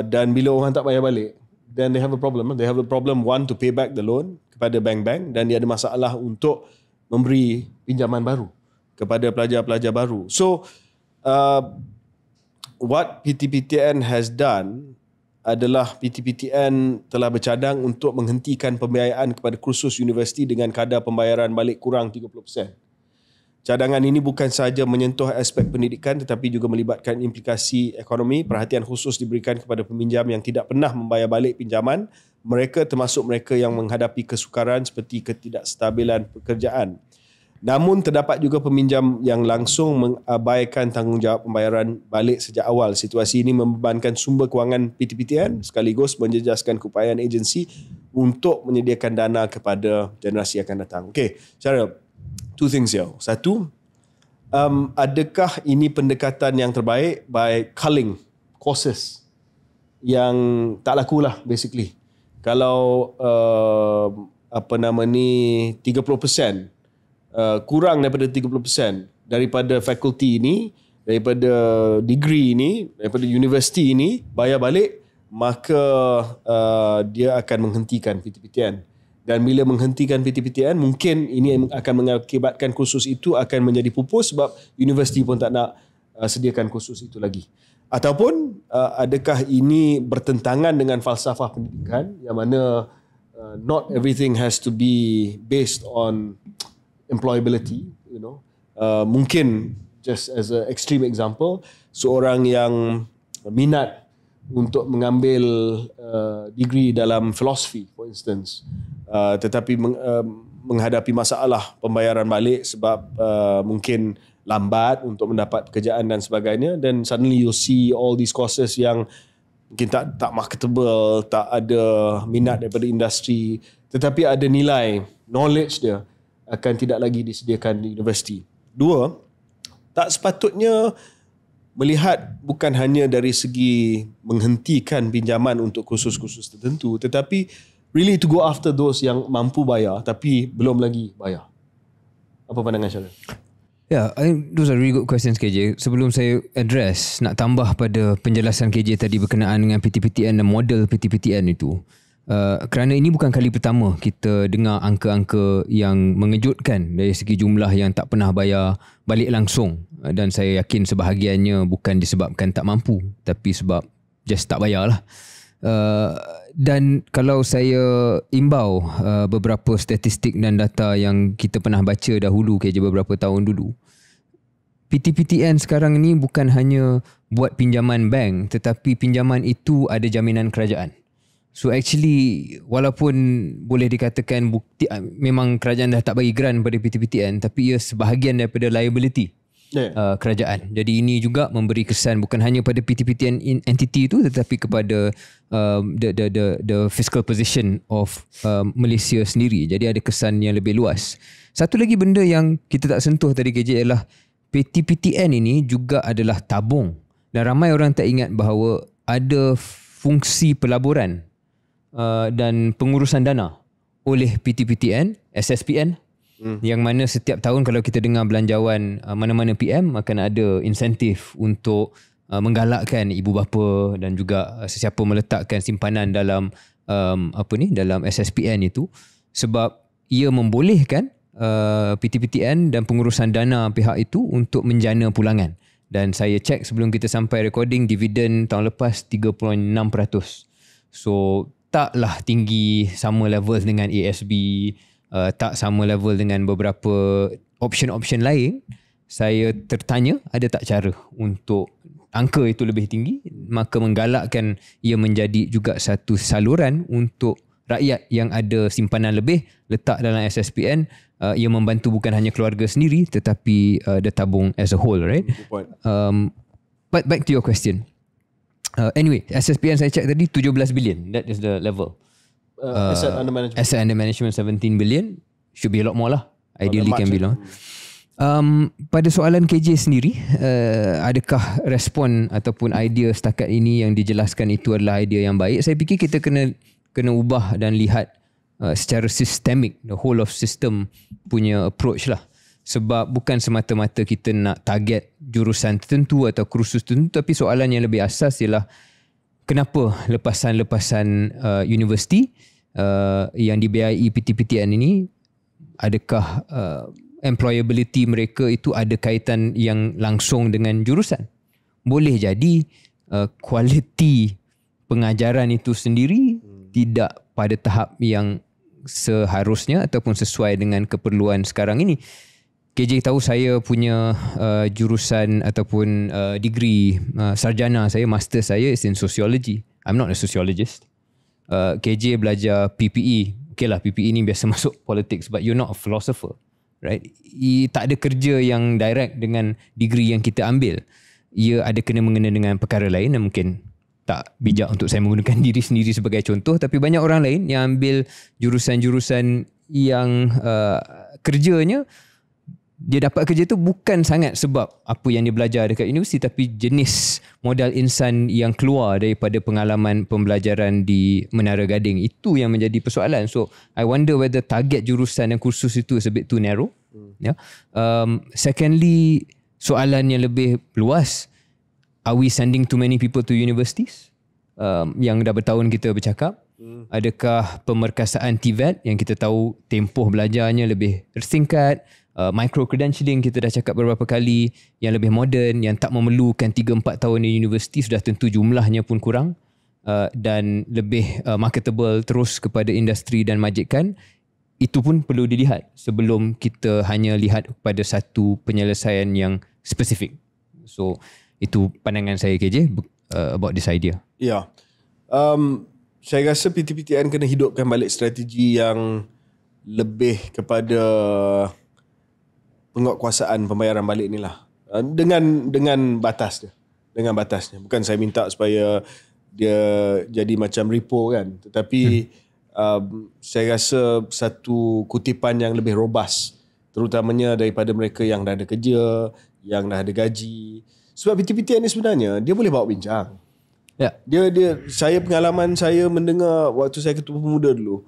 Dan bila orang tak bayar balik, then they have a problem. They have a problem, one, to pay back the loan kepada bank-bank, dan dia ada masalah untuk memberi pinjaman baru kepada pelajar-pelajar baru. So what PTPTN has done adalah PTPTN telah bercadang untuk menghentikan pembiayaan kepada kursus universiti dengan kadar pembayaran balik kurang 30%. Cadangan ini bukan sahaja menyentuh aspek pendidikan tetapi juga melibatkan implikasi ekonomi. Perhatian khusus diberikan kepada peminjam yang tidak pernah membayar balik pinjaman mereka, termasuk mereka yang menghadapi kesukaran seperti ketidakstabilan pekerjaan. Namun terdapat juga peminjam yang langsung mengabaikan tanggungjawab pembayaran balik sejak awal. Situasi ini membebankan sumber kewangan PTPTN sekaligus menjejaskan keupayaan agensi untuk menyediakan dana kepada generasi akan datang. Okay, Syaril, two things here. Satu, adakah ini pendekatan yang terbaik by culling courses yang tak laku lah basically? Kalau 30%, kurang daripada 30% daripada fakulti ini, daripada degree ini, daripada universiti ini bayar balik, maka dia akan menghentikan PTPTN. Dan bila menghentikan PTPTN, mungkin ini akan mengakibatkan kursus itu akan menjadi pupus sebab universiti pun tak nak sediakan kursus itu lagi. Ataupun adakah ini bertentangan dengan falsafah pendidikan yang mana not everything has to be based on employability, mungkin just as an extreme example, seorang yang minat untuk mengambil degree dalam philosophy for instance, tetapi menghadapi masalah pembayaran balik sebab mungkin lambat untuk mendapat pekerjaan dan sebagainya, dan suddenly you'll see all these courses yang mungkin tak marketable, tak ada minat daripada industri, tetapi ada nilai, knowledge dia akan tidak lagi disediakan di universiti. Dua, tak sepatutnya melihat bukan hanya dari segi menghentikan pinjaman untuk kursus-kursus tertentu, tetapi really to go after those yang mampu bayar tapi belum lagi bayar. Apa pandangan Syarul? Yeah, those are really good questions KJ. Sebelum saya address, nak tambah pada penjelasan KJ tadi berkenaan dengan PTPTN dan model PTPTN itu. Kerana ini bukan kali pertama kita dengar angka-angka yang mengejutkan dari segi jumlah yang tak pernah bayar balik langsung, dan saya yakin sebahagiannya bukan disebabkan tak mampu tapi sebab just tak bayar lah. Dan kalau saya imbau beberapa statistik dan data yang kita pernah baca dahulu KJ beberapa tahun dulu, PTPTN sekarang ni bukan hanya buat pinjaman bank, tetapi pinjaman itu ada jaminan kerajaan. So actually, walaupun boleh dikatakan memang kerajaan dah tak bagi grant pada PTPTN, tapi ia sebahagian daripada liability kerajaan. Jadi ini juga memberi kesan bukan hanya pada PTPTN entity itu, tetapi kepada the fiscal position of Malaysia sendiri. Jadi ada kesan yang lebih luas. Satu lagi benda yang kita tak sentuh tadi KJ ialah PTPTN ini juga adalah tabung, dan ramai orang tak ingat bahawa ada fungsi pelaburan dan pengurusan dana oleh PTPTN, SSPN, yang mana setiap tahun kalau kita dengar belanjawan mana-mana PM akan ada insentif untuk menggalakkan ibu bapa dan juga sesiapa meletakkan simpanan dalam dalam SSPN itu, sebab ia membolehkan PTPTN dan pengurusan dana pihak itu untuk menjana pulangan. Dan saya cek sebelum kita sampai recording, dividen tahun lepas 3.6%. So taklah tinggi sama level dengan ASB, tak sama level dengan beberapa option-option lain. Saya tertanya ada tak cara untuk angka itu lebih tinggi, maka menggalakkan ia menjadi juga satu saluran untuk rakyat yang ada simpanan lebih letak dalam SSPN. Ia membantu bukan hanya keluarga sendiri tetapi the tabung as a whole, right? But back to your question. Anyway, SSPN saya cek tadi 17 billion. That is the level. Asset under management. Asset under management 17 billion. Should be a lot more lah. Ideally can be more. Pada soalan KJ sendiri, adakah respon ataupun idea setakat ini yang dijelaskan itu adalah idea yang baik? Saya fikir kita kena ubah dan lihat secara sistemik, the whole of system punya approach lah. Sebab bukan semata-mata kita nak target jurusan tertentu atau kursus tertentu, tapi soalan yang lebih asas ialah kenapa lepasan-lepasan universiti yang dibiayai PTPTN ini, adakah employability mereka itu ada kaitan yang langsung dengan jurusan? Boleh jadi kualiti pengajaran itu sendiri tidak pada tahap yang seharusnya ataupun sesuai dengan keperluan sekarang ini. KJ tahu saya punya jurusan ataupun degree sarjana saya, master saya is in sociology. I'm not a sociologist. KJ belajar PPE. Okay lah, PPE ni biasa masuk politics, but you're not a philosopher, right? Tak ada kerja yang direct dengan degree yang kita ambil. Ia ada kena-mengena dengan perkara lain dan mungkin tak bijak untuk saya menggunakan diri sendiri sebagai contoh, tapi banyak orang lain yang ambil jurusan-jurusan yang kerjanya dia dapat kerja tu bukan sangat sebab apa yang dia belajar dekat universiti, tapi jenis modal insan yang keluar daripada pengalaman pembelajaran di Menara Gading. Itu yang menjadi persoalan. So I wonder whether target jurusan dan kursus itu is a bit too narrow. Secondly, soalan yang lebih luas, are we sending too many people to universities? Yang dah bertahun kita bercakap. Adakah pemerkasaan TVET yang kita tahu tempoh belajarnya lebih singkat, micro-credentialing kita dah cakap beberapa kali, yang lebih moden, yang tak memerlukan 3-4 tahun di universiti, sudah tentu jumlahnya pun kurang, dan lebih marketable terus kepada industri dan majikan. Itu pun perlu dilihat sebelum kita hanya lihat pada satu penyelesaian yang spesifik. So itu pandangan saya KJ about this idea. Ya, saya rasa PTPTN kena hidupkan balik strategi yang lebih kepada penguatkuasaan pembayaran balik ni lah, dengan batas dia, dengan batasnya. Bukan saya minta supaya dia jadi macam repo kan, tetapi saya rasa satu kutipan yang lebih robust, terutamanya daripada mereka yang dah ada kerja, yang dah ada gaji. Sebab PTPTN ni sebenarnya dia boleh bawa bincang. Ya. Saya pengalaman saya mendengar waktu saya ketua pemuda dulu,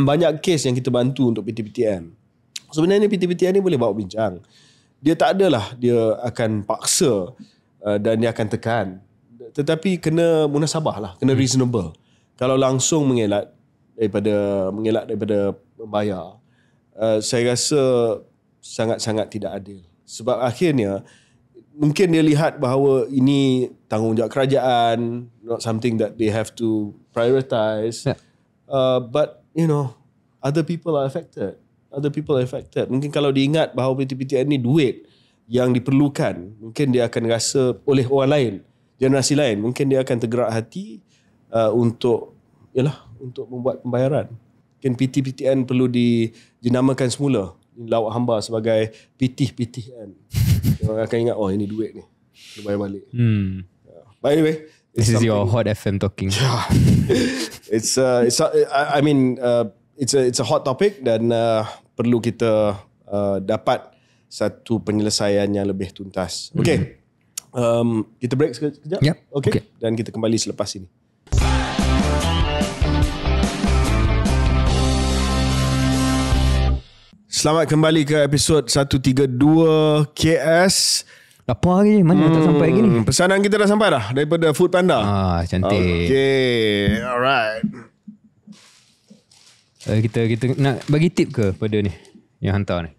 banyak kes yang kita bantu untuk PTPTN. Sebenarnya PTPTN ni boleh bawa bincang. Dia tak adalah dia akan paksa dan dia akan tekan. Tetapi kena munasabah lah, kena reasonable. Kalau langsung mengelak daripada membayar, saya rasa sangat-sangat tidak adil. Sebab akhirnya mungkin dia lihat bahawa ini tanggungjawab kerajaan, not something that they have to prioritize. But you know, other people are affected. Mungkin kalau diingat bahawa PTPTN ni duit yang diperlukan, mungkin dia akan rasa oleh orang lain, generasi lain, mungkin dia akan tergerak hati untuk membuat pembayaran. Mungkin PTPTN perlu dinamakan semula lauk hamba sebagai PTPTN. Orang akan ingat, oh ini duit ni, kena bayar balik. By the way, this is your Hot FM talking. It's a hot topic dan perlu kita dapat satu penyelesaian yang lebih tuntas. Okay. Kita break sekejap. Yep. Okay. Dan kita kembali selepas ini. Selamat kembali ke episod 132 KS. Lapar lagi, mana tak sampai lagi ni? Pesanan kita dah sampai dah daripada Food Panda. Cantik. Okay, alright. Kita nak bagi tip ke pada ni yang hantar ni?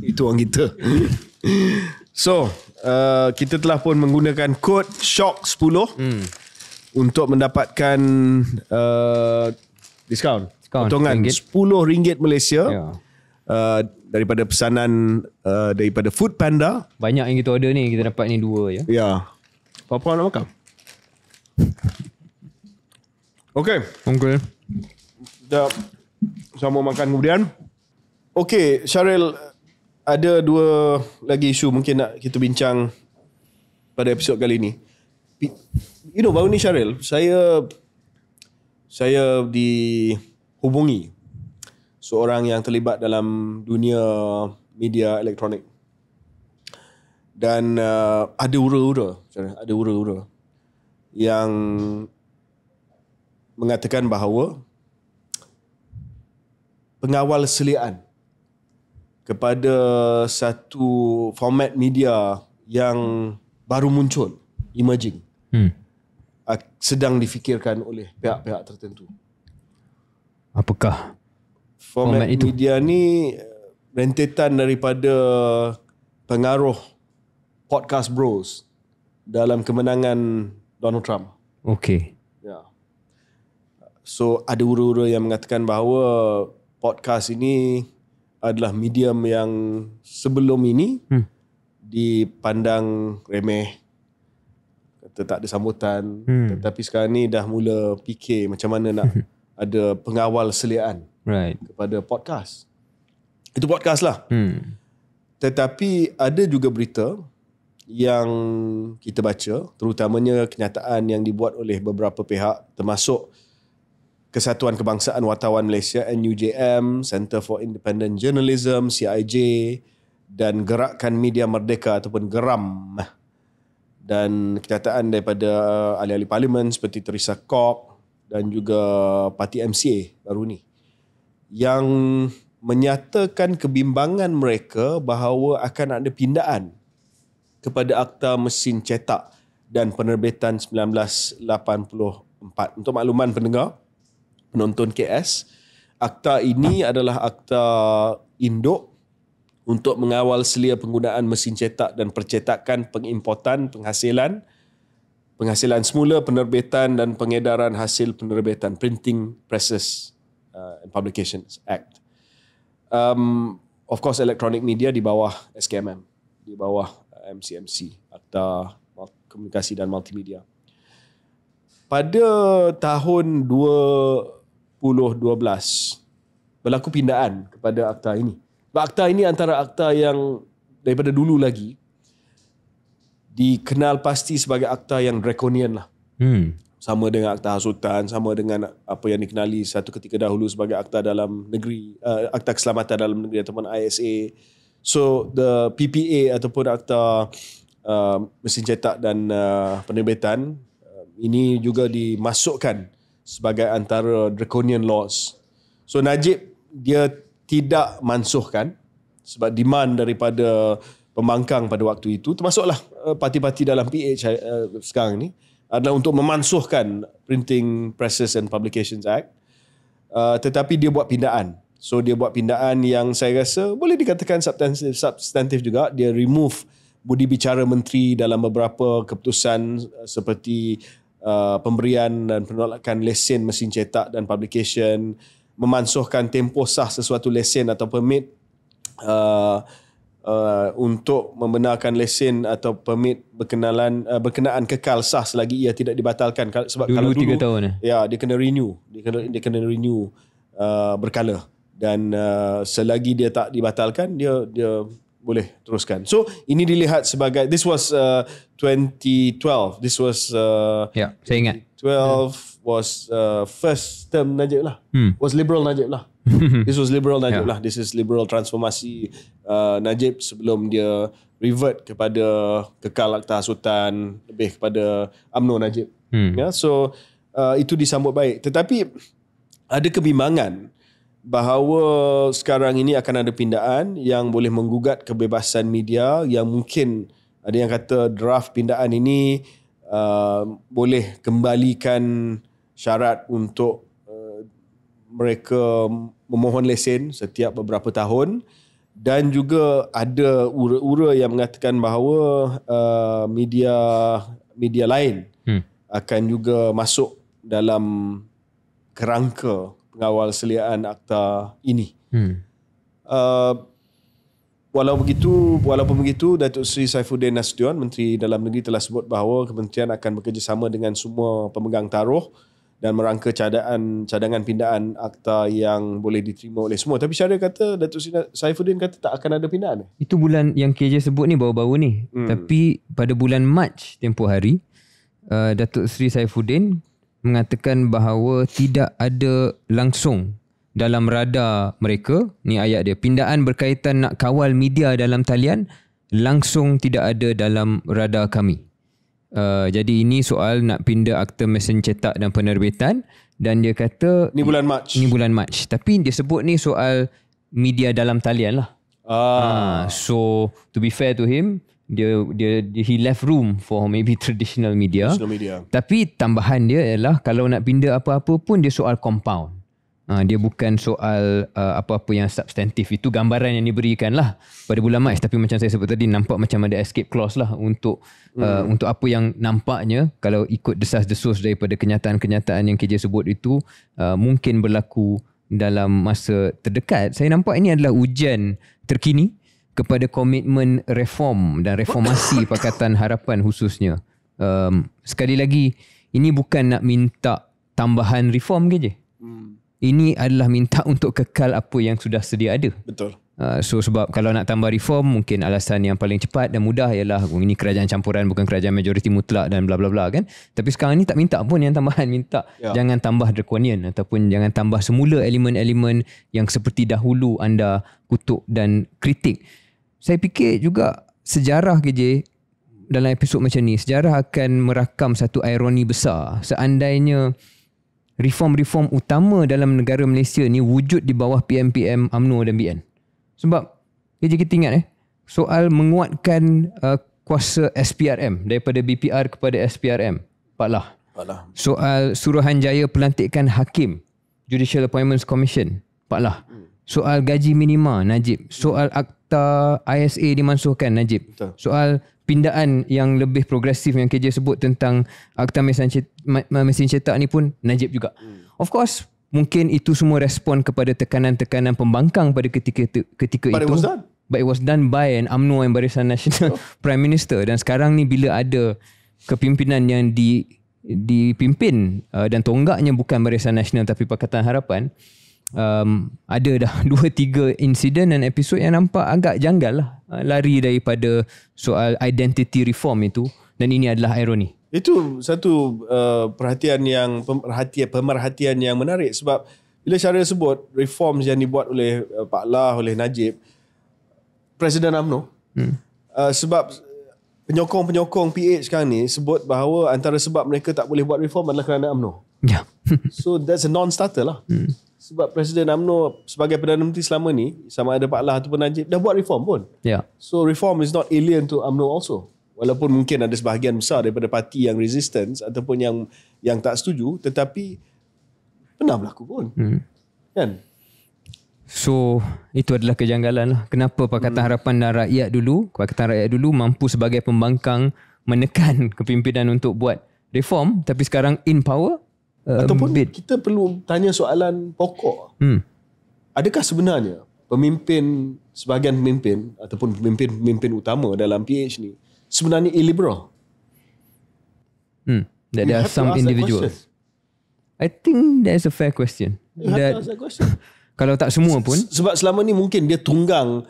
Itu orang kita. So, kita telah pun menggunakan kod SHOCK10 untuk mendapatkan diskaun. Potongan RM10 Malaysia daripada pesanan daripada Food Panda. Banyak yang kita order ni, kita dapat ni 2 ya. Ya. Apa-apa nak makan? Okay. Kita sama makan kemudian. Okay, Syaril, ada 2 lagi isu mungkin nak kita bincang pada episod kali ni. You know, baru ni Syaril, saya dihubungi seorang yang terlibat dalam dunia media elektronik. Dan ada ura-ura yang mengatakan bahawa pengawal selian kepada satu format media yang baru muncul, emerging, sedang difikirkan oleh pihak-pihak tertentu. Apakah format itu? Media ni rentetan daripada pengaruh Podcast Bros dalam kemenangan Donald Trump. Okay. Ya. So ada ura-ura yang mengatakan bahawa podcast ini adalah medium yang sebelum ini dipandang remeh, kata tak ada sambutan, tetapi sekarang ni dah mula fikir macam mana nak ada pengawal selian kepada podcast. Itu podcast lah. Tetapi ada juga berita yang kita baca, terutamanya kenyataan yang dibuat oleh beberapa pihak, termasuk Kesatuan Kebangsaan Wartawan Malaysia NUJM, Center for Independent Journalism CIJ, dan Gerakan Media Merdeka ataupun GERAM, dan kenyataan daripada ahli-ahli parlimen seperti Teresa Kok dan juga parti MCA baru ni yang menyatakan kebimbangan mereka bahawa akan ada pindaan kepada Akta Mesin Cetak dan Penerbitan 1984. Untuk makluman pendengar, penonton KS, akta ini adalah akta induk untuk mengawal selia penggunaan mesin cetak dan percetakan, pengimportan, penghasilan semula, penerbitan dan pengedaran hasil penerbitan, Printing Presses and Publications Act. Of course, electronic media di bawah SKMM, di bawah MCMC, Akta Komunikasi dan Multimedia. Pada tahun 2012 berlaku pindaan kepada akta ini. Akta ini antara akta yang daripada dulu lagi dikenal pasti sebagai akta yang draconian lah. Sama dengan Akta Hasutan, sama dengan apa yang dikenali satu ketika dahulu sebagai Akta Dalam Negeri, Akta Keselamatan Dalam Negeri ataupun ISA. So the PPA ataupun Akta Mesin Cetak dan Penerbitan ini juga dimasukkan sebagai antara draconian laws. So Najib dia tidak mansuhkan sebab demand daripada pembangkang pada waktu itu, termasuklah parti-parti dalam PH sekarang ni, adalah untuk memansuhkan Printing Presses and Publications Act, tetapi dia buat pindaan. So dia buat pindaan yang saya rasa boleh dikatakan substantif juga. Dia remove budi bicara menteri dalam beberapa keputusan seperti pemberian dan penolakan lesen mesin cetak dan publication, memansuhkan tempoh sah sesuatu lesen atau permit untuk membenarkan lesen atau permit berkenaan kekal sah selagi ia tidak dibatalkan. Sebab dulu, kalau dulu 3 tahun ya, dia kena renew, dia kena renew berkala, dan selagi dia tak dibatalkan, dia boleh teruskan. So ini dilihat sebagai, this was 2012, this was ya, saya ingat 12 was first term Najib lah, was liberal Najib lah. This was liberal Najib lah. This is liberal transformasi Najib sebelum dia revert kepada kekal Akta Hasutan, lebih kepada UMNO Najib. So itu disambut baik. Tetapi ada kebimbangan bahawa sekarang ini akan ada pindaan yang boleh menggugat kebebasan media, yang mungkin ada yang kata draft pindaan ini boleh kembalikan syarat untuk mereka memohon lesen setiap beberapa tahun, dan juga ada ura-ura yang mengatakan bahawa media lain akan juga masuk dalam kerangka pengawal seliaan akta ini. Walaupun begitu, Datuk Seri Saifuddin Nasution, Menteri Dalam Negeri, telah sebut bahawa kementerian akan bekerjasama dengan semua pemegang taruh dan merangka cadangan pindaan akta yang boleh diterima oleh semua. Tapi Syahrir kata, Datuk Seri Saifuddin kata tak akan ada pindaan. Itu bulan yang KJ sebut ni baru-baru ni. Tapi pada bulan Mac tempoh hari, Datuk Seri Saifuddin mengatakan bahawa tidak ada langsung dalam radar mereka, ni ayat dia, pindaan berkaitan nak kawal media dalam talian langsung tidak ada dalam radar kami. Jadi ini soal nak pindah Akta Mesin Cetak dan Penerbitan, dan dia kata ni bulan Mac. Tapi dia sebut ni soal media dalam talian lah. So to be fair to him, he left room for maybe traditional media. Tapi tambahan dia ialah kalau nak pindah apa-apa pun dia soal compound. Dia bukan soal apa-apa yang substantif. Itu gambaran yang diberikan lah pada bulan Mac. Tapi macam saya sebut tadi, nampak macam ada escape clause lah untuk apa yang nampaknya kalau ikut desas-desus daripada kenyataan-kenyataan yang KJ sebut itu mungkin berlaku dalam masa terdekat. Saya nampak ini adalah ujian terkini kepada komitmen reform dan reformasi Pakatan Harapan khususnya. Sekali lagi, ini bukan nak minta tambahan reform KJ. Ini adalah minta untuk kekal apa yang sudah sedia ada. Betul. So sebab kalau nak tambah reform, mungkin alasan yang paling cepat dan mudah ialah ini kerajaan campuran bukan kerajaan majoriti mutlak dan bla bla bla kan. Tapi sekarang ni tak minta pun yang tambahan, minta jangan tambah draconian ataupun jangan tambah semula elemen-elemen yang seperti dahulu anda kutuk dan kritik. Saya fikir juga sejarah KJ dalam episod macam ni, sejarah akan merakam satu ironi besar seandainya reform-reform utama dalam negara Malaysia ni wujud di bawah PMPM, UMNO dan BN. Sebab kita ingat soal menguatkan kuasa SPRM daripada BPR kepada SPRM, Pak Lah. Soal Suruhanjaya pelantikan hakim, Judicial Appointments Commission, Pak Lah. Soal gaji minima, Najib. Soal akta ISA dimansuhkan, Najib. Soal pindaan yang lebih progresif yang KJ sebut tentang akta mesin cetak ni pun Najib juga. Of course, mungkin itu semua respon kepada tekanan-tekanan pembangkang pada ketika itu. But it was done by an UMNO and Barisan Nasional Prime Minister. Dan sekarang ni bila ada kepimpinan yang dipimpin dan tonggaknya bukan Barisan Nasional tapi Pakatan Harapan, ada dah 2-3 insiden dan episod yang nampak agak janggal lah, lari daripada soal identity reform itu, dan ini adalah ironi. Itu satu pemerhatian yang menarik sebab bila Syaril sebut reforms yang dibuat oleh Pak Lah, oleh Najib, Presiden UMNO, sebab penyokong-penyokong PH sekarang ni sebut bahawa antara sebab mereka tak boleh buat reform adalah kerana UMNO. So that's a non-starter lah. Sebab Presiden UMNO sebagai Perdana Menteri selama ni, sama ada Pak Lah ataupun Najib, dah buat reform pun. So reform is not alien to UMNO also. Walaupun mungkin ada sebahagian besar daripada parti yang resistance ataupun yang tak setuju, tetapi pernah berlaku pun. Kan? So itu adalah kejanggalan lah. Kenapa Pakatan Harapan dan Pakatan Rakyat dulu mampu sebagai pembangkang menekan kepimpinan untuk buat reform, tapi sekarang in power ataupun kita perlu tanya soalan pokok. Adakah sebenarnya sebahagian pemimpin ataupun pemimpin utama dalam PH ni sebenarnya illiberal? That there are some individuals. I think that's a fair question. Kalau tak semua pun. Sebab selama ni mungkin dia tunggang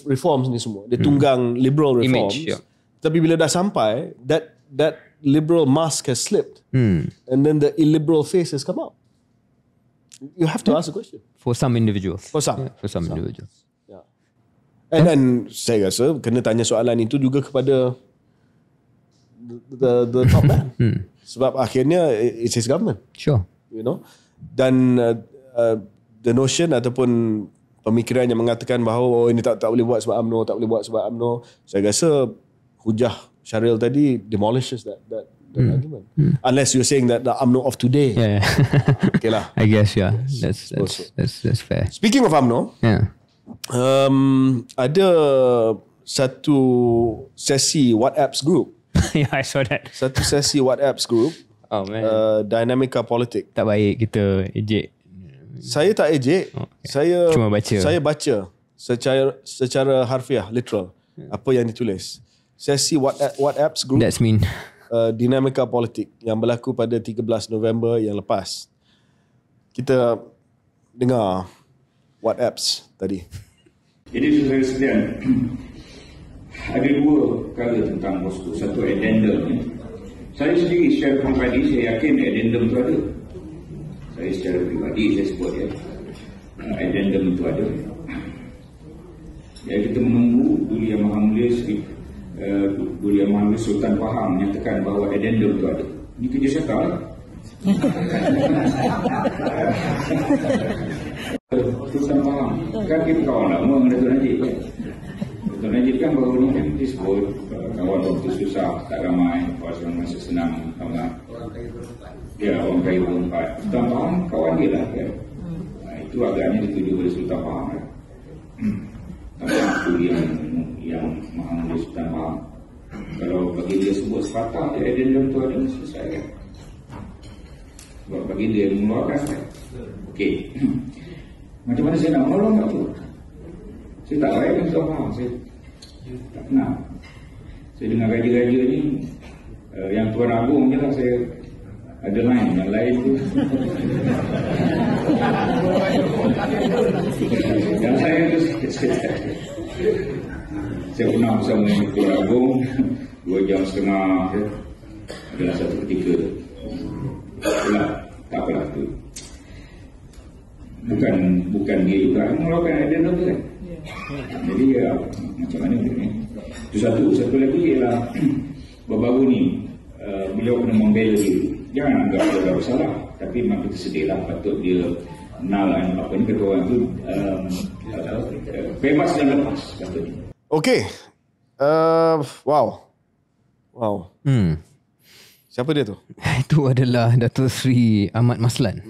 reforms ni semua. Dia tunggang liberal reforms. Image, tapi bila dah sampai, that liberal mask has slipped. And then the illiberal face has come out. You have to ask a question. For some individuals. For some individuals. Dan saya rasa kena tanya soalan itu juga kepada the top man. Sebab akhirnya it's his government. Sure. You know. Dan the notion ataupun pemikiran yang mengatakan bahawa ini tak boleh buat sebab UMNO, tak boleh buat sebab UMNO, saya rasa hujah Syaril tadi demolishes that argument. Unless you're saying that the UMNO of today. Okay lah. I guess that's fair. Speaking of UMNO, ada satu sesi WhatsApp group. I saw that. Satu sesi WhatsApp group. Oh man. Dynamica Politik. Tak baik kita ejek. Saya tak ejek. Saya cuma baca. Saya baca secara harfiah, literal. Apa yang ditulis. Sesi WhatsApp group. That's mean. Dinamika Politik yang berlaku pada 13 November yang lepas. Kita dengar WhatsApp tadi. Jadi saudara sekalian, ada dua perkara tentang bosku. Satu addendum. Saya sendiri secara pribadi saya yakin addendum itu ada. Saya secara pribadi saya sebut addendum itu ada. Ya, kita menunggu Duli Yang Maha Mulia Duli Yang Maha Mulia Sultan Pahang menyatakan bahawa addendum itu ada. Ini kerja siapa? Sultan Pahang kan kita kawan lama dengan Datuk Najib. Datuk Najib kan baru ni kan disebut kawan waktu susah tak ramai, kawan masa senang tak. Ya, orang kaya berempat. Sultan Pahang kawan dia lah kan. Itu agaknya dituju oleh Sultan Pahang kan. Tapi yang Maha Mulia Sultan Pahang, kalau bagi dia sebut sepatah dia addendum tu ada, selesai kan. Sebab bagi dia mengeluarkan kan. Okey. Macam mana saya nak menolong tak tu? Saya tak layak kan Sultan Pahang. Saya tak kenal. Saya dengar raja-raja ni yang Tuan Agung je lah saya ada lain yang lain tu. Yang saya tu saya pernah bersama Tuan Agong 2 jam setengah adalah satu ketika itulah tak apalah tu bukan dia juga melakukan idea tu kan. Jadi macam mana ni itu satu lagi ialah baru-baru ni beliau kena membela diri. Jangan anggap dia bersalah, tapi memang kita sedih lah. Patut dia kenal apa ni kata orang tu bebas dan lepas patutnya. Okay. Wow. Siapa dia tu? Itu adalah Datuk Seri Ahmad Maslan.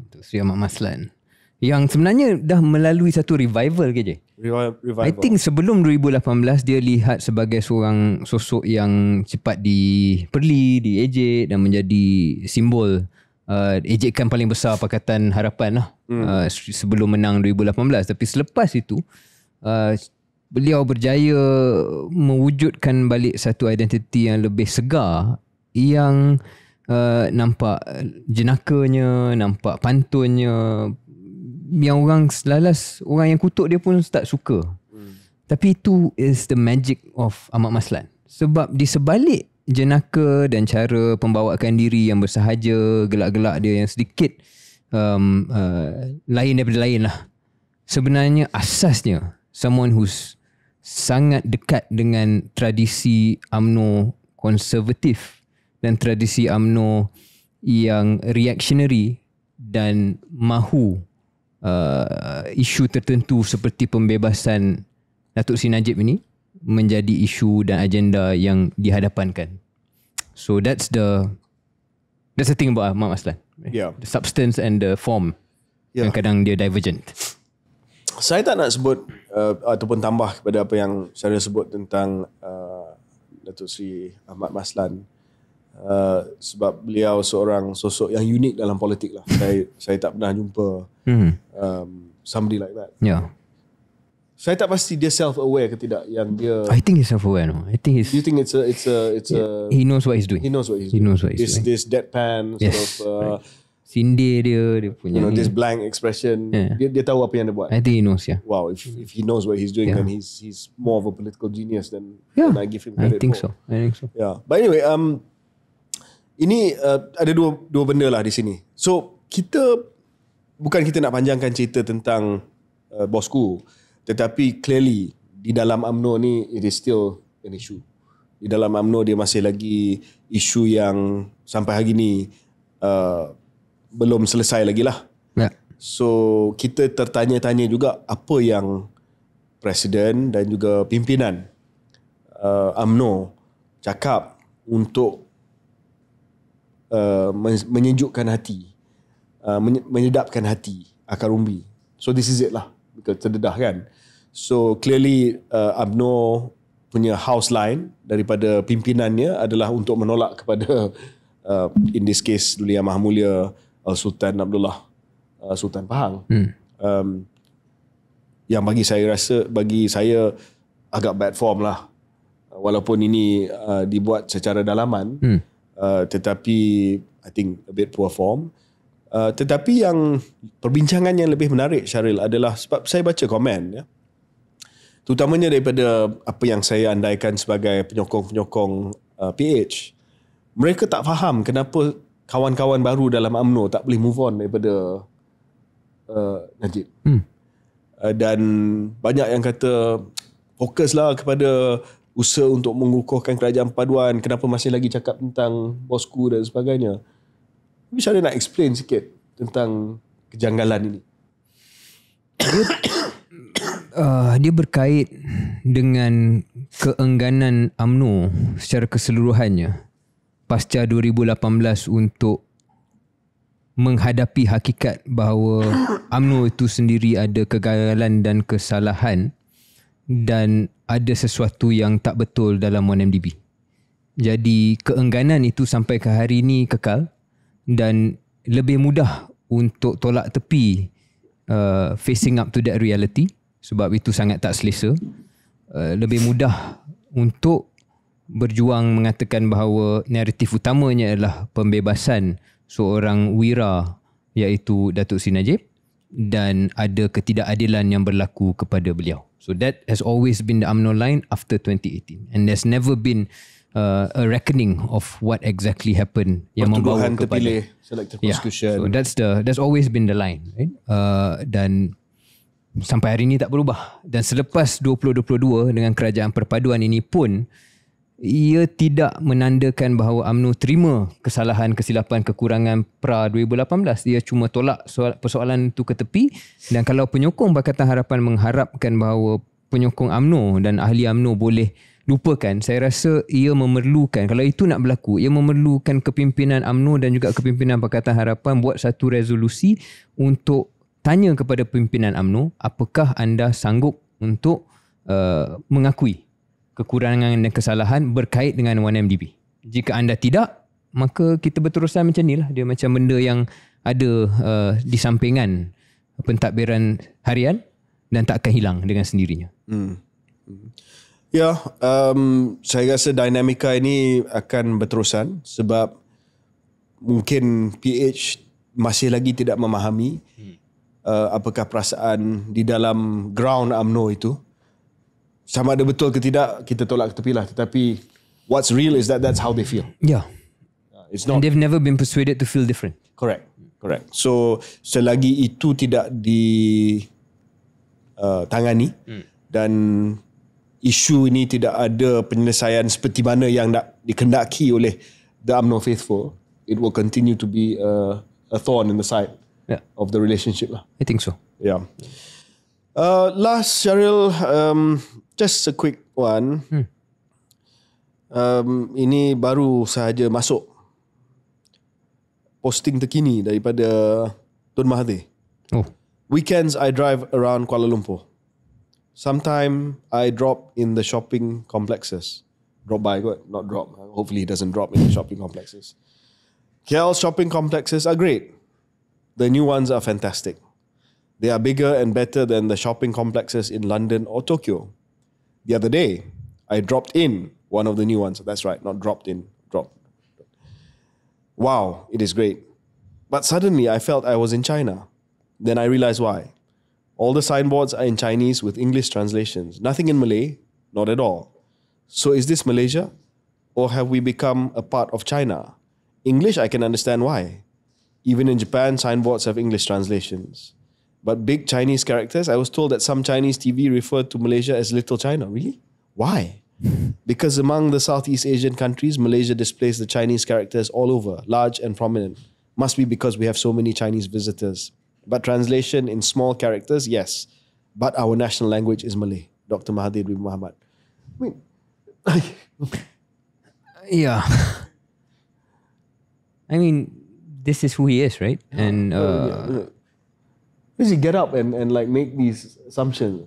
Datuk Seri Ahmad Maslan. Yang sebenarnya dah melalui satu revival ke je. Revival. I think sebelum 2018 dia lihat sebagai seorang sosok yang cepat diperli, diejek dan menjadi simbol ejekan paling besar Pakatan Harapan lah sebelum menang 2018. Tapi selepas itu beliau berjaya mewujudkan balik satu identiti yang lebih segar, yang nampak jenakanya, nampak pantunnya, yang orang selalas, orang yang kutuk dia pun tak suka. Tapi itu is the magic of Ahmad Maslan. Sebab di sebalik jenaka dan cara pembawaan diri yang bersahaja, gelak-gelak dia yang sedikit lain daripada lain lah, sebenarnya asasnya someone who's sangat dekat dengan tradisi UMNO konservatif dan tradisi UMNO yang reactionary dan mahu isu tertentu seperti pembebasan Datuk Seri Najib ini menjadi isu dan agenda yang dihadapankan. So that's the thing about Ahmad Maslan. Yeah. The substance and the form yang kadang dia divergent. Saya tak nak sebut ataupun tambah kepada apa yang saya sebut tentang Datuk Seri Ahmad Maslan. Sebab beliau seorang sosok yang unik dalam politik lah. Saya tak pernah jumpa somebody like that. Yeah. Saya tak pasti dia self-aware ke tidak yang dia. I think he's self-aware. No, I think he's. Do you think it's a He knows what he's doing. He knows what he's He doing. knows what he's doing. This deadpan sort of sindir dia punya. this blank expression. Yeah. Dia tahu apa yang dia buat. I think he knows. Yeah. Wow, if he knows what he's doing, then he's more of a political genius than I give him I credit think for. so. I think so. Yeah. But anyway, ini ada dua benda lah di sini. So kita nak panjangkan cerita tentang bosku, tetapi clearly di dalam UMNO ni it is still an issue. Di dalam UMNO dia masih lagi isu yang sampai hari ni belum selesai lagi lah. Yeah. So kita tertanya-tanya juga apa yang Presiden dan juga pimpinan UMNO cakap untuk menyejukkan hati, menyedapkan hati akar umbi. So this is it lah, terdedah kan. So clearly UMNO punya house line daripada pimpinannya adalah untuk menolak kepada in this case Duli Yang Maha Mulia Sultan Abdullah Sultan Pahang. Yang bagi saya agak bad form lah, walaupun ini dibuat secara dalaman, tetapi I think a bit poor form. Tetapi yang perbincangan yang lebih menarik, Syaril, adalah sebab saya baca komen, ya, terutamanya daripada apa yang saya andaikan sebagai penyokong-penyokong PH. Mereka tak faham kenapa kawan-kawan baru dalam UMNO tak boleh move on daripada Najib. Dan banyak yang kata fokuslah kepada usaha untuk mengukuhkan kerajaan perpaduan, kenapa masih lagi cakap tentang bosku dan sebagainya. Tapi saya nak explain sikit tentang kejanggalan ini. Dia berkait dengan keengganan UMNO secara keseluruhannya pasca 2018 untuk menghadapi hakikat bahawa UMNO itu sendiri ada kegagalan dan kesalahan dan ada sesuatu yang tak betul dalam 1MDB. Jadi keengganan itu sampai ke hari ini kekal dan lebih mudah untuk tolak tepi facing up to that reality sebab itu sangat tak selesa. Lebih mudah untuk berjuang mengatakan bahawa naratif utamanya adalah pembebasan seorang wira iaitu Datuk Seri Najib dan ada ketidakadilan yang berlaku kepada beliau. So that has always been the UMNO line after 2018 and there's never been a reckoning of what exactly happened yang membawa kepada terpilih selective prosecution. So that's always been the line, right? Dan sampai hari ini tak berubah. Dan selepas 2022 dengan kerajaan perpaduan ini pun ia tidak menandakan bahawa UMNO terima kesalahan, kesilapan, kekurangan pra 2018. Ia cuma tolak persoalan itu ke tepi. Dan kalau penyokong Pakatan Harapan mengharapkan bahawa penyokong UMNO dan ahli UMNO boleh lupakan, saya rasa ia memerlukan, kalau itu nak berlaku, ia memerlukan kepimpinan UMNO dan juga kepimpinan Pakatan Harapan buat satu resolusi untuk tanya kepada pimpinan UMNO, apakah anda sanggup untuk mengakui kekurangan dan kesalahan berkait dengan 1MDB. Jika anda tidak, maka kita berterusan macam ni lah. Dia macam benda yang ada di sampingan pentadbiran harian dan tak akan hilang dengan sendirinya. Ya, saya rasa dinamika ini akan berterusan sebab mungkin PH masih lagi tidak memahami apakah perasaan di dalam ground UMNO itu. Sama ada betul ke tidak, kita tolak ke tepi lah. Tetapi what's real is that's how they feel. Yeah. It's not. And they've never been persuaded to feel different. Correct. So selagi itu tidak ditangani dan isu ini tidak ada penyelesaian seperti mana yang nak dikendaki oleh the UMNO faithful, it will continue to be a thorn in the side of the relationship lah. I think so. Yeah. Last, Syaril, just a quick one. Ini baru sahaja masuk posting terkini daripada Tun Mahathir. Weekends I drive around Kuala Lumpur. Sometime I drop in the shopping complexes. Drop by, not drop. Hopefully it doesn't drop in the shopping complexes. KL shopping complexes are great. The new ones are fantastic. They are bigger and better than the shopping complexes in London or Tokyo. The other day, I dropped in one of the new ones. That's right, not dropped in, dropped. Wow, it is great. But suddenly I felt I was in China. Then I realized why. All the signboards are in Chinese with English translations. Nothing in Malay, not at all. So is this Malaysia? Or have we become a part of China? English, I can understand why. Even in Japan, signboards have English translations. But big Chinese characters, I was told that some Chinese TV referred to Malaysia as Little China. Really? Why? Because among the Southeast Asian countries, Malaysia displays the Chinese characters all over, large and prominent. Must be because we have so many Chinese visitors. But translation in small characters, yes. But our national language is Malay. Dr. Mahathir bin Mohamad. Yeah. I mean, this is who he is, right? And does he get up and like make these assumptions?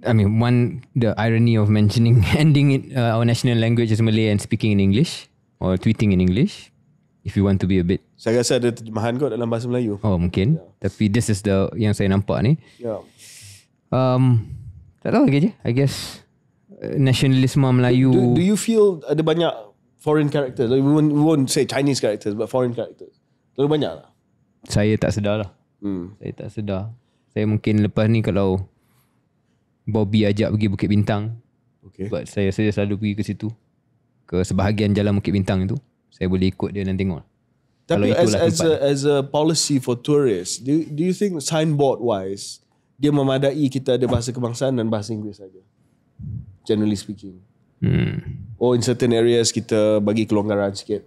I mean, the irony of mentioning ending it, our national language is Malay and speaking in English or tweeting in English, if you want to be a bit. Saya rasa ada terjemahan kot dalam bahasa Melayu. Oh, mungkin. Tapi this is the yang saya nampak ni. Yeah. Tak tahu lagi je. I guess nasionalisme Melayu. Do you feel ada banyak foreign characters? We won't say Chinese characters, but foreign characters. Terlalu banyak lah. Saya tak sedar lah. Saya tak sedar. Saya mungkin lepas ni kalau Bobby ajak pergi Bukit Bintang, sebab saya selalu pergi ke situ, ke sebahagian jalan Bukit Bintang itu, saya boleh ikut dia dan tengok. Tapi as a policy for tourists, do you think signboard wise dia memadai kita ada bahasa kebangsaan dan bahasa Inggeris saja, generally speaking? Or in certain areas kita bagi kelonggaran sikit?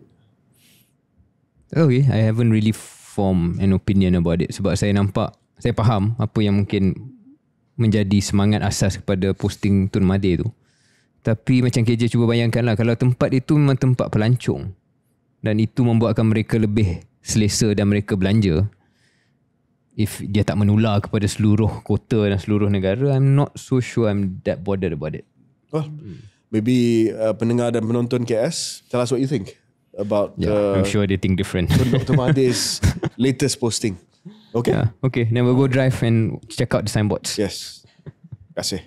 Okay, I haven't really formed an opinion about it sebab saya faham apa yang mungkin menjadi semangat asas kepada posting Tun Mahathir tu. Tapi macam KJ cuba bayangkanlah, kalau tempat itu memang tempat pelancong dan itu membuatkan mereka lebih selesa dan mereka belanja, if dia tak menular kepada seluruh kota dan seluruh negara, I'm not so sure I'm that bothered about it. Well, maybe pendengar dan penonton KS, tell us what you think about I'm sure they think different. Dr. Mahathir's latest posting. Okay? Okay, then we'll go drive and check out the signboards. Yes. Terima kasih.